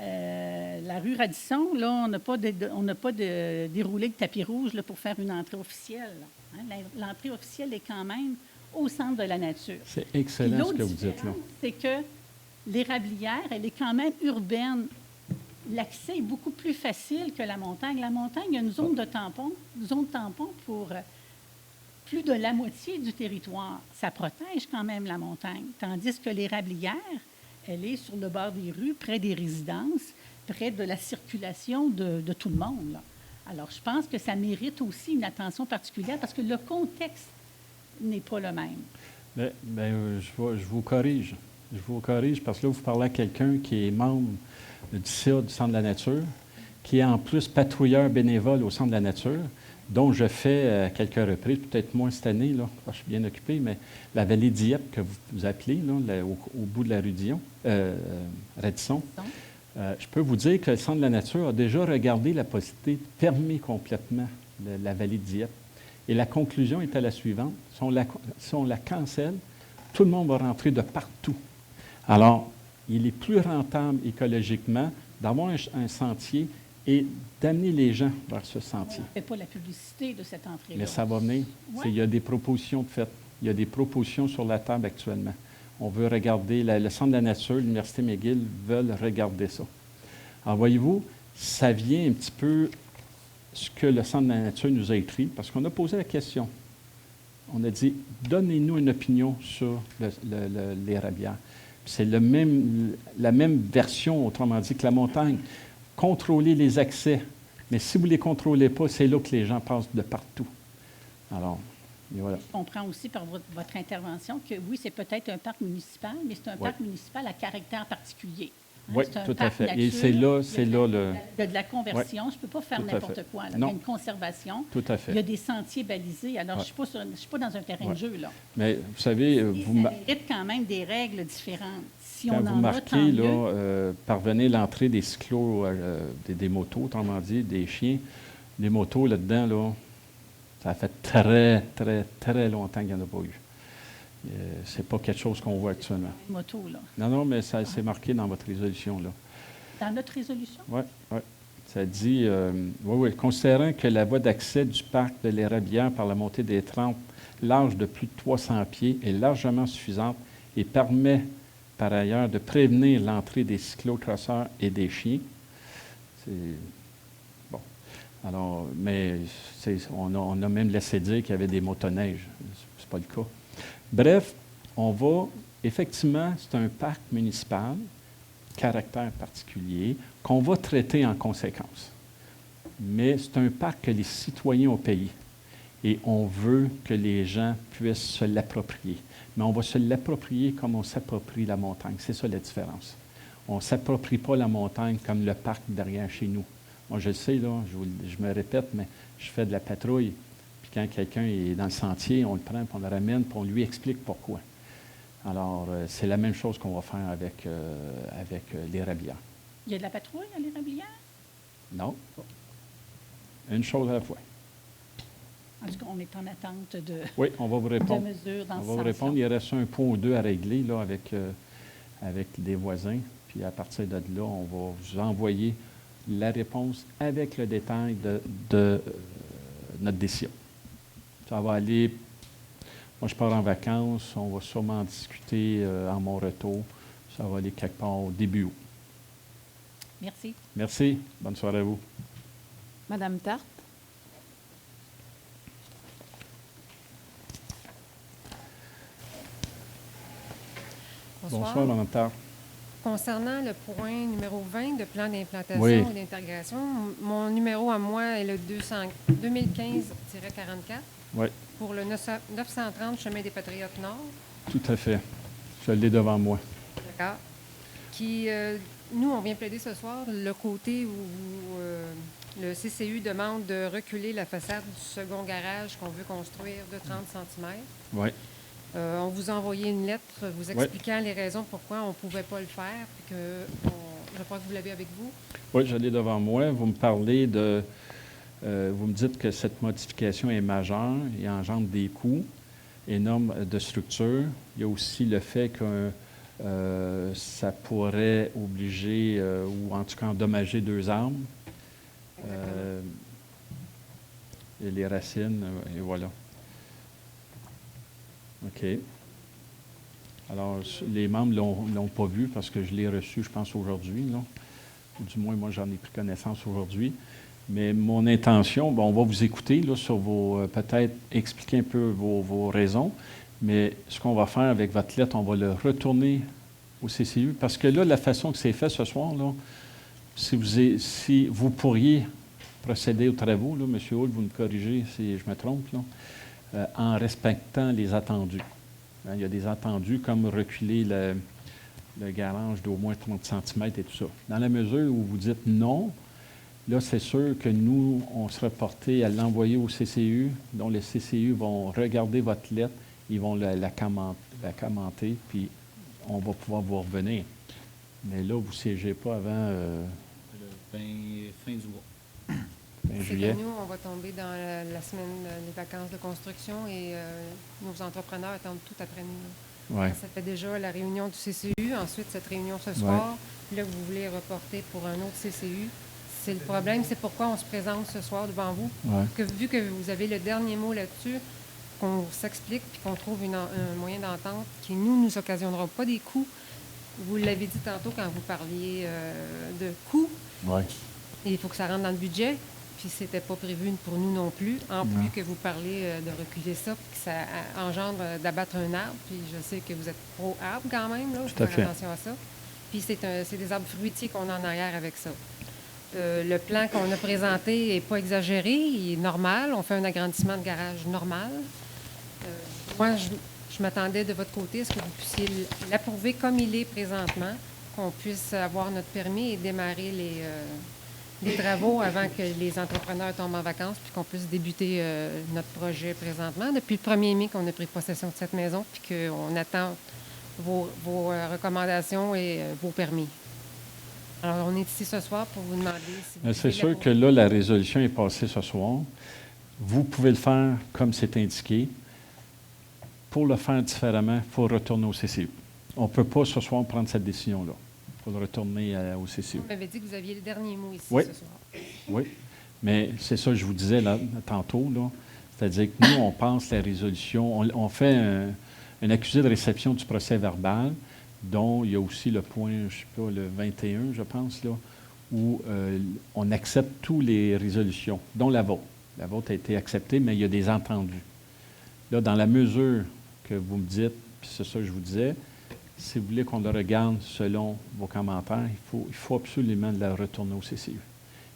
La rue Radisson, là, on n'a pas de déroulé de tapis rouge là, pour faire une entrée officielle. Hein? L'entrée officielle est quand même au centre de la nature. C'est Puis excellent ce l'autre que vous dites là. différence, c'est que l'érablière, elle est quand même urbaine. L'accès est beaucoup plus facile que la montagne. La montagne, il y a une zone de tampon pour plus de la moitié du territoire. Ça protège quand même la montagne. Tandis que l'érablière, elle est sur le bord des rues, près des résidences, près de la circulation de tout le monde, là. Alors, je pense que ça mérite aussi une attention particulière parce que le contexte n'est pas le même. Je vous corrige. Je vous corrige parce que là, vous parlez à quelqu'un qui est membre du CA du Centre de la nature, qui est en plus patrouilleur bénévole au Centre de la nature, dont je fais à quelques reprises, peut-être moins cette année, là, je suis bien occupé, mais la vallée d'Yep que vous appelez, là, au bout de la rue Dion, Radisson. Je peux vous dire que le Centre de la nature a déjà regardé la possibilité de fermer complètement la vallée d'Yep. Et la conclusion était la suivante. Si on la cancelle, tout le monde va rentrer de partout. Alors, il est plus rentable écologiquement d'avoir un sentier et d'amener les gens vers ce sentier. On ne fait pas la publicité de cette entrée-là. Mais ça va venir. Ouais. Il y a des propositions de fait. Il y a des propositions sur la table actuellement. On veut regarder, le Centre de la nature, l'Université McGill veulent regarder ça. Alors, voyez-vous, ça vient un petit peu ce que le Centre de la nature nous a écrit, parce qu'on a posé la question. On a dit, donnez-nous une opinion sur l'érablière. C'est la même version, autrement dit, que la montagne. Contrôler les accès. Mais si vous ne les contrôlez pas, c'est là que les gens passent de partout. Alors, et voilà. Je comprends aussi par votre intervention que oui, c'est peut-être un parc municipal, mais c'est un parc municipal à caractère particulier. Oui, c'est un tout à parc fait. nature, Et c'est là le... Il y a de la conversion. Je ne peux pas faire Tout à n'importe fait. quoi. Là. Il y Non. a une conservation. Tout à Il y a fait. des sentiers balisés. Alors, Ouais. je ne suis pas dans un terrain de jeu. Là. Mais vous savez, Et vous, ça mérite quand même des règles différentes. Si quand on vous en a, tant marquez, mieux. là, parvenez l'entrée des cyclos, des motos, autrement dit, des chiens, les motos là-dedans, là, ça fait très, très, très longtemps qu'il n'y en a pas eu. C'est pas quelque chose qu'on voit actuellement. Moto, là. Non, mais ça c'est marqué dans votre résolution, là. Dans notre résolution? Oui. Ça dit, considérant que la voie d'accès du parc de l'Érablière par la montée des Trempes, large de plus de 300 pieds, est largement suffisante et permet par ailleurs de prévenir l'entrée des cyclocrosseurs et des chiens. C'est bon. Alors, mais on a même laissé dire qu'il y avait des motoneiges. C'est pas le cas. Bref, effectivement, c'est un parc municipal, caractère particulier, qu'on va traiter en conséquence. Mais c'est un parc que les citoyens ont payé. Et on veut que les gens puissent se l'approprier. Mais on va se l'approprier comme on s'approprie la montagne. C'est ça la différence. On ne s'approprie pas la montagne comme le parc derrière chez nous. Moi, je le sais, là, je me répète, mais je fais de la patrouille. Puis quand quelqu'un est dans le sentier, on le prend, puis on le ramène, puis on lui explique pourquoi. Alors, c'est la même chose qu'on va faire avec l'érablière. Il y a de la patrouille à l'érablière? Non. Une chose à la fois. En tout cas, on est en attente de, Oui, on va vous de répondre. mesures dans On ce va vous sens-là. répondre. Il reste un point ou deux à régler là, avec des voisins. Puis à partir de là, on va vous envoyer la réponse avec le détail de notre décision. Ça va aller. Moi, je pars en vacances. On va sûrement en discuter en mon retour. Ça va aller quelque part au début août. Merci. Merci. Bonne soirée à vous. Madame Tarte. Bonsoir, Mme Tard. Concernant le point numéro 20 de plan d'implantation Oui. et d'intégration, mon numéro à moi est le 2015-44 Oui, pour le 930 Chemin des Patriotes Nord. tout à fait. Je l'ai devant moi. D'accord. Qui, nous, on vient plaider ce soir le côté où le CCU demande de reculer la façade du second garage qu'on veut construire de 30 cm. Oui. On vous a envoyé une lettre vous expliquant les raisons pourquoi on ne pouvait pas le faire, puis que je crois que vous l'avez avec vous. Oui, je l'ai devant moi. Vous me parlez de... vous me dites que cette modification est majeure et engendre des coûts énormes de structure. Il y a aussi le fait que ça pourrait obliger ou en tout cas endommager 2 arbres. Et les racines, et voilà. OK. Alors, les membres ne l'ont pas vu parce que je l'ai reçu, je pense, aujourd'hui, là. Ou du moins, moi, j'en ai pris connaissance aujourd'hui. Mais mon intention, bon, on va vous écouter là, sur vos, peut-être expliquer un peu vos raisons, mais ce qu'on va faire avec votre lettre, on va le retourner au CCU, parce que là, la façon que c'est fait ce soir, là, si vous pourriez procéder aux travaux, là, M. Hull, vous me corrigez si je me trompe, là, en respectant les attendus. Hein, il y a des attendus comme reculer le garage d'au moins 30 cm et tout ça. Dans la mesure où vous dites non, là, c'est sûr que nous, on sera porté à l'envoyer au CCU, dont les CCU vont regarder votre lettre, ils vont la commenter, puis on va pouvoir vous revenir. Mais là, vous ne siégez pas avant Fin du mois. fin C'est juillet. que nous, on va tomber dans la semaine des vacances de construction et nos entrepreneurs attendent tout après nous. Ouais. Ça fait déjà la réunion du CCU, ensuite cette réunion ce soir. Puis là, vous voulez reporter pour un autre CCU. C'est le problème, c'est pourquoi on se présente ce soir devant vous. Ouais. Que, vu que vous avez le dernier mot là-dessus, qu'on s'explique puis qu'on trouve un moyen d'entente qui, nous occasionnera pas des coûts. Vous l'avez dit tantôt quand vous parliez de coûts. Ouais. Et il faut que ça rentre dans le budget. Puis c'était pas prévu pour nous non plus. En plus que vous parlez de reculer ça, puis que ça engendre d'abattre un arbre. Puis je sais que vous êtes pro-arbre quand même, là. Tout à fait. Attention à ça. Puis c'est des arbres fruitiers qu'on a en arrière avec ça. Le plan qu'on a présenté n'est pas exagéré, il est normal. On fait un agrandissement de garage normal. Moi, je m'attendais de votre côté à ce que vous puissiez l'approuver comme il est présentement, qu'on puisse avoir notre permis et démarrer les travaux avant que les entrepreneurs tombent en vacances, puis qu'on puisse débuter notre projet présentement. Depuis le 1er mai qu'on a pris possession de cette maison, puis qu'on attend vos recommandations et vos permis. Alors, on est ici ce soir pour vous demander si vous C'est sûr que là, la résolution est passée ce soir. Vous pouvez le faire comme c'est indiqué. Pour le faire différemment, il faut retourner au CCU. On ne peut pas ce soir prendre cette décision-là. Il faut le retourner au CCU. Vous m'avez dit que vous aviez le dernier mot ici Oui. ce soir. Oui, mais c'est ça que je vous disais là, tantôt. Là. C'est-à-dire que nous, on passe la résolution, on fait un accusé de réception du procès verbal, dont il y a aussi le point, je ne sais pas, le 21, je pense, là, où on accepte toutes les résolutions, dont la vôtre. La vôtre a été acceptée, mais il y a des entendus. Là, dans la mesure que vous me dites, puis c'est ça que je vous disais, si vous voulez qu'on le regarde selon vos commentaires, il faut absolument le retourner au CCU.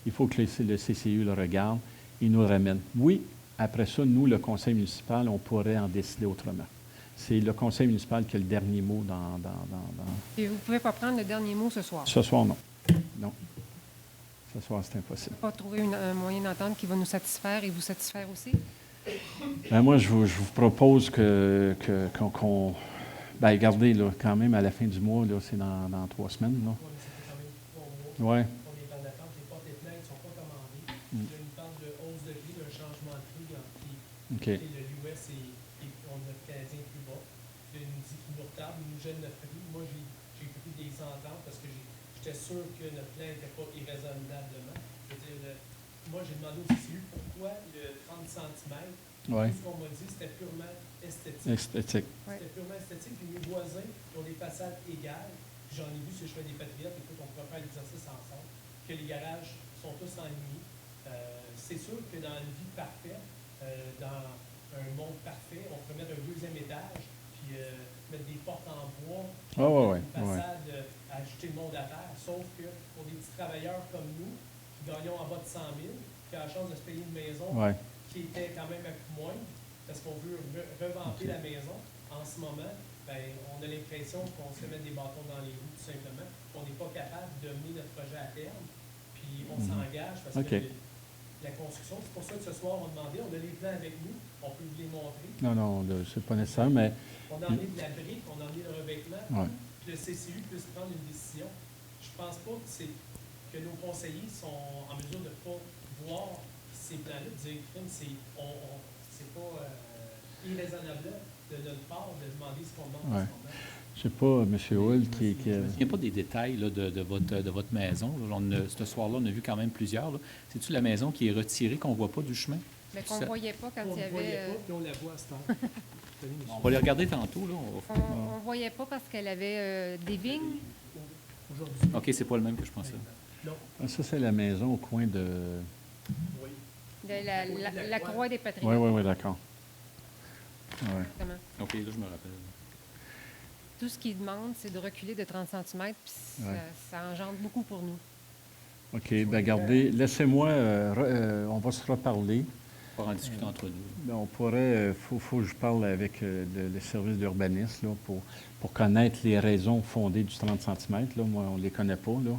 Il faut que le CCU le regarde, il nous le ramène. Oui, après ça, nous, le conseil municipal, on pourrait en décider autrement. C'est le conseil municipal qui a le dernier mot dans... Et vous ne pouvez pas prendre le dernier mot ce soir. Ce soir, non. Non. Ce soir, c'est impossible. Pas trouver un moyen d'entente qui va nous satisfaire et vous satisfaire aussi? Ben moi, je vous propose qu'on... Ben, regardez, là, quand même, à la fin du mois, là, c'est dans 3 semaines, là. Oui. On est en attente, les portes et plaintes ne sont pas commandées. Il y a une part de hausse de prix, d'un changement de prix entre OK. le US et notre Canadien plus bas. Il nous dit qu'il nous retarde, il nous gêne notre prix. Moi, j'ai pris des ententes parce que j'étais sûr que notre plan n'était pas irraisonnablement. Je veux dire, moi, j'ai demandé au CCU pourquoi le 30 cm. Ouais. Tout ce qu'on m'a dit, c'était purement esthétique. Esthétique. C'était purement esthétique. Puis mes voisins qui ont des façades égales, puis j'en ai vu si je fais des patriotes, écoute, on pourrait faire l'exercice ensemble, que les garages sont tous enlignés. C'est sûr que dans une vie parfaite, dans un monde parfait, on pourrait mettre un 2e étage, puis mettre des portes en bois, une façade, ajouter le monde à terre. Sauf que pour des petits travailleurs comme nous, qui gagnons en bas de 100 000, qui ont la chance de se payer une maison, qui était quand même à coût moindre, parce qu'on veut revamper la maison, en ce moment, ben, on a l'impression qu'on se met des bâtons dans les roues, tout simplement. On n'est pas capable de mener notre projet à terme, puis on s'engage parce que la construction, c'est pour ça que ce soir, on a demandé, on a les plans avec nous, on peut vous les montrer. Non, c'est pas nécessaire, mais... On a emmené de la brique, on a emmené le revêtement, que le CCU puisse prendre une décision. Je pense pas que nos conseillers sont en mesure de ne pas voir ces plans-là, de dire, c'est pas irraisonnable de notre part de demander ce qu'on demande en ce moment. Je sais pas, M. Hull, qui... Il n'y a pas des détails là, de votre maison. Ce soir-là, on a vu quand même plusieurs. C'est-tu la maison qui est retirée, qu'on ne voit pas du chemin? Mais qu'on ne Ça- voyait pas quand On il y ne voyait avait... pas, puis on la voit à cette heure. Tenez, monsieur. On va les regarder tantôt, là. On ne voyait pas parce qu'elle avait des vignes. Aujourd'hui, OK, c'est pas le même que je pensais. non. Ah, ça, c'est la maison au coin de... Oui. De la croix des Oui, Patriotes. oui, oui, d'accord. Ouais. Exactement. OK, là, je me rappelle. Tout ce qu'ils demandent, c'est de reculer de 30 cm, puis ça engendre beaucoup pour nous. OK, bien, regardez, laissez-moi, on va se reparler. On va en discuter entre nous. Ben, on pourrait, faut que je parle avec le service d'urbanisme là, pour connaître les raisons fondées du 30 cm. Là. Moi, on ne les connaît pas. Là.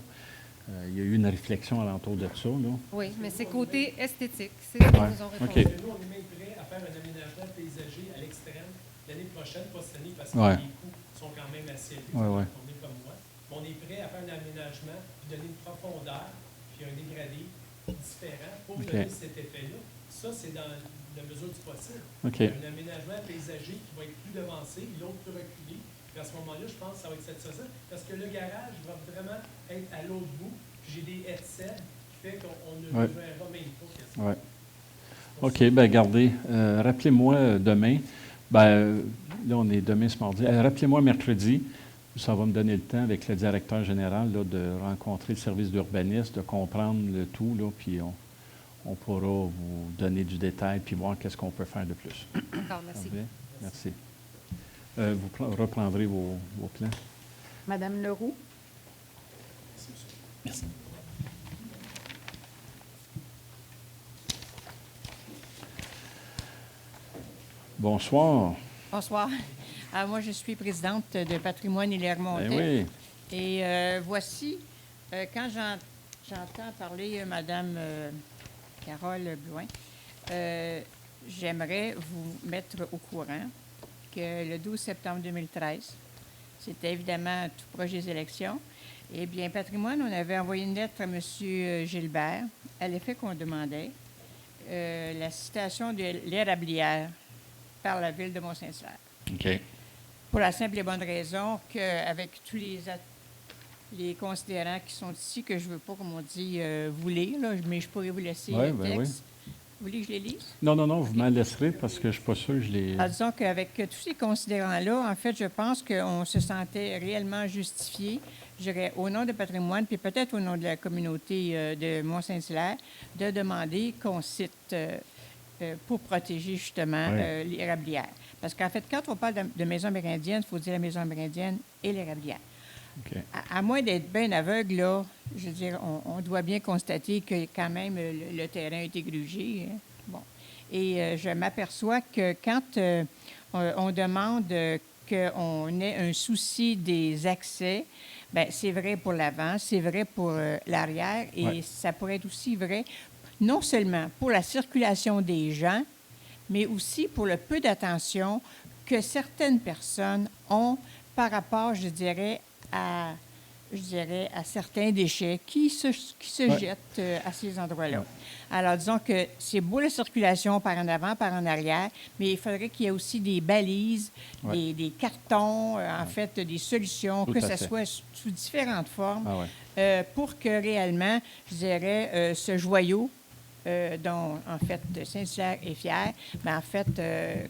Il y a eu une réflexion alentour de ça. Là. Oui, mais c'est côté esthétique. C'est ce qu'ils nous ont répondu. OK. Parce que nous, on est même prêt à faire un aménagement paysager à l'extrême l'année prochaine, pas cette année, parce que Ouais. les coûts sont quand même assez élevés. Ouais, ouais. On est comme moi. Mais on est prêt à faire un aménagement, puis donner une profondeur, puis un dégradé différent pour OK. donner cet effet-là. Ça, c'est dans la mesure du possible. OK. Un aménagement paysager qui va être plus devancé, l'autre plus reculé. Puis à ce moment-là, je pense que ça va être satisfaisant. Parce que le garage va vraiment être à l'autre bout. Puis j'ai des headsets qui fait qu'on ne Ouais. le verra même pas. quasiment. Ouais. OK, bien, regardez, rappelez-moi demain. Ben, là, on est demain, ce mardi. Rappelez-moi mercredi. Ça va me donner le temps, avec le directeur général, là, de rencontrer le service d'urbanisme, de comprendre le tout, là, puis on pourra vous donner du détail puis voir qu'est-ce qu'on peut faire de plus. D'accord, merci. Parfait. Merci. Vous reprendrez vos plans. Madame Leroux? Merci. Bonsoir. Bonsoir. Moi, je suis présidente de Patrimoine et les Remontées. Ben oui. Et voici, quand j'entends parler Mme Carole Blouin, j'aimerais vous mettre au courant que le 12 septembre 2013, c'était évidemment tout proche des élections, eh bien, Patrimoine, on avait envoyé une lettre à M. Gilbert à l'effet qu'on demandait la citation de l'érablière par la ville de Mont-Saint-Hilaire. OK. Pour la simple et bonne raison qu'avec tous les considérants qui sont ici, que je ne veux pas, comme on dit, vous lire, là, mais je pourrais vous laisser Ouais, le ben texte. Vous voulez que je les lise? Non, vous m'en laisserez parce que je ne suis pas sûr que je les... Disons qu'avec tous ces considérants-là, en fait, je pense qu'on se sentait réellement justifié, je dirais, au nom de Patrimoine, puis peut-être au nom de la communauté de Mont-Saint-Hilaire, de demander qu'on cite pour protéger justement l'érablière. Parce qu'en fait, quand on parle de maison amérindienne, il faut dire la maison amérindienne et l'érablière. OK. À moins d'être bien aveugle, là, je veux dire, on doit bien constater que quand même le terrain est égrugé. Hein. Bon. Et je m'aperçois que quand on demande qu'on ait un souci des accès, bien, c'est vrai pour l'avant, c'est vrai pour l'arrière, et ça pourrait être aussi vrai non seulement pour la circulation des gens, mais aussi pour le peu d'attention que certaines personnes ont par rapport, je dirais, à certains déchets qui se jettent à ces endroits-là. Alors, disons que c'est beau la circulation par en avant, par en arrière, mais il faudrait qu'il y ait aussi des balises, des cartons, en fait, des solutions, Tout que à ça fait. soit sous différentes formes, Ah ouais. pour que réellement, je dirais, ce joyau dont, en fait, Saint-Hilaire est fier, mais en fait,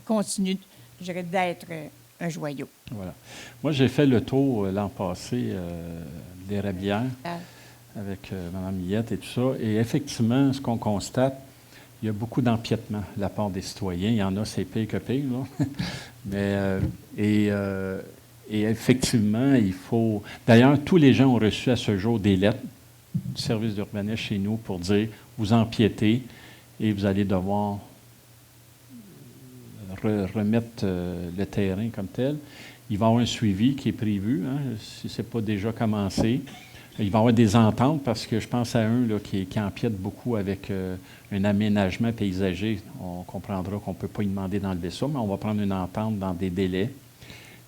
continue, je dirais, d'être un joyau. Voilà. Moi, j'ai fait le tour l'an passé de l'érablière avec Mme Millette et tout ça. Et effectivement, ce qu'on constate, il y a beaucoup d'empiètement de la part des citoyens. Il y en a, c'est pire que pire, là. Mais, et effectivement, il faut... D'ailleurs, tous les gens ont reçu à ce jour des lettres du service d'urbanisme chez nous pour dire, vous empiétez et vous allez devoir remettre le terrain comme tel. Il va y avoir un suivi qui est prévu, hein, si ce n'est pas déjà commencé. Il va y avoir des ententes parce que je pense à un là, qui empiète beaucoup avec un aménagement paysager. On comprendra qu'on ne peut pas y demander d'enlever ça, mais on va prendre une entente dans des délais.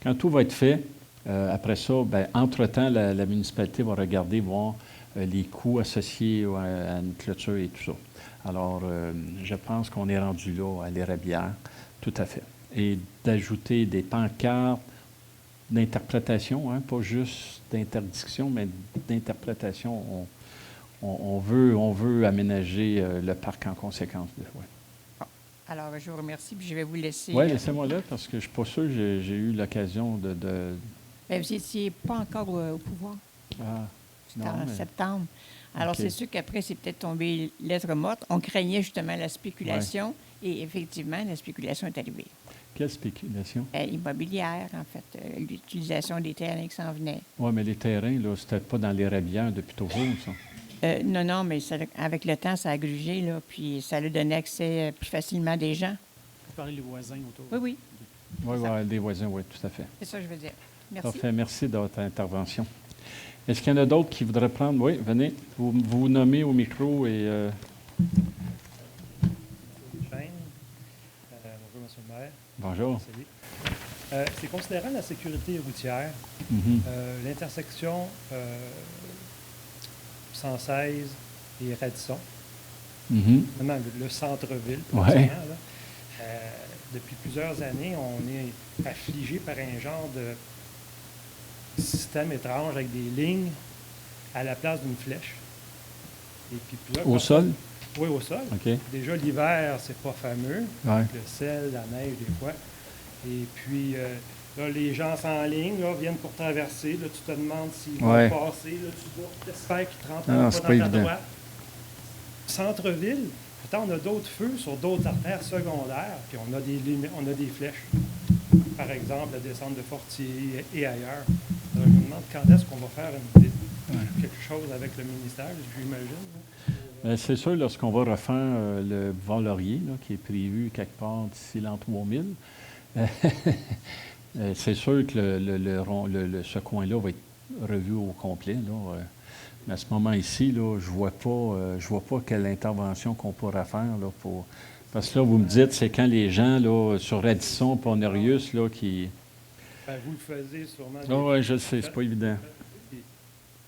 Quand tout va être fait, après ça, bien, entre-temps, la municipalité va regarder, voir les coûts associés à une clôture et tout ça. Alors, je pense qu'on est rendu là à l'érablière, tout à fait. Et d'ajouter des pancartes d'interprétation, hein, pas juste d'interdiction, mais d'interprétation. On veut aménager le parc en conséquence. Ouais. Alors, je vous remercie, puis je vais vous laisser. Oui, laissez-moi là, parce que je ne suis pas sûr que j'ai eu l'occasion de... Bien, vous n'étiez pas encore au pouvoir. Ah, C'était non, en mais- septembre. Alors, OK. c'est sûr qu'après, c'est peut-être tombé lettre morte. On craignait justement la spéculation, et effectivement, la spéculation est arrivée. Quelle spéculation? Immobilière, en fait, l'utilisation des terrains qui s'en venaient. Oui, mais les terrains, là, c'était pas dans les rabières depuis toujours, ça. Non, mais avec le temps, ça a grugé, là, puis ça lui donnait accès plus facilement à des gens. Vous parlez des voisins autour. Oui, oui, Oui, oui, des voisins, oui, tout à fait. c'est ça que je veux dire. Merci. Parfait, merci de votre intervention. Est-ce qu'il y en a d'autres qui voudraient prendre? Oui, venez, vous nommez au micro et... Chaîne. Bonjour, M. le maire. Bonjour. Salut. C'est considérant la sécurité routière, Mhm. l'intersection 116 et Radisson, Mhm. vraiment le centre-ville, Ouais. pratiquement, là. Depuis plusieurs années, on est affligé par un genre de système étrange avec des lignes à la place d'une flèche. Et puis plusieurs Au sol? Oui, au sol. OK. Déjà, l'hiver, c'est pas fameux. Ouais. Le sel, la neige, des fois. Et puis, là, les gens s'enlignent, là, viennent pour traverser. Là, tu te demandes s'ils Ouais. vont passer. Là, tu espères qu'ils te rentrent Ah non, pas c'est dans pas ta évident. droite. Centre-ville, pourtant, on a d'autres feux sur d'autres artères secondaires, puis on a des flèches. Par exemple, la descente de Fortier et ailleurs. Alors, je me demande quand est-ce qu'on va faire quelque chose avec le ministère, j'imagine. Bien, c'est sûr, lorsqu'on va refaire le boulevard Laurier, là, qui est prévu quelque part d'ici l'an 3000, c'est sûr que ce coin-là va être revu au complet. Là, mais à ce moment ici, là, je vois pas quelle intervention qu'on pourra faire là, pour. Parce que là, vous me dites, c'est quand les gens là, sur Radisson, Ponerius, là, qui. Ben, vous le faisiez sûrement. Ah oui, je le sais, c'est pas évident.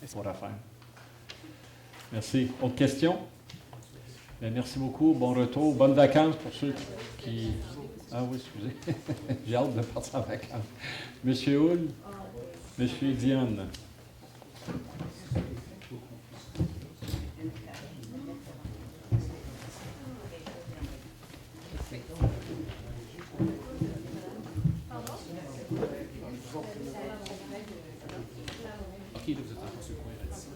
C'est pour faire. Merci. Autre question? Bien, merci beaucoup. Bon retour. Bonnes vacances pour ceux qui... Ah oui, excusez. J'ai hâte de partir en vacances. Monsieur Hull? Monsieur Dionne? OK, là, vous êtes en ce coin, Radisson.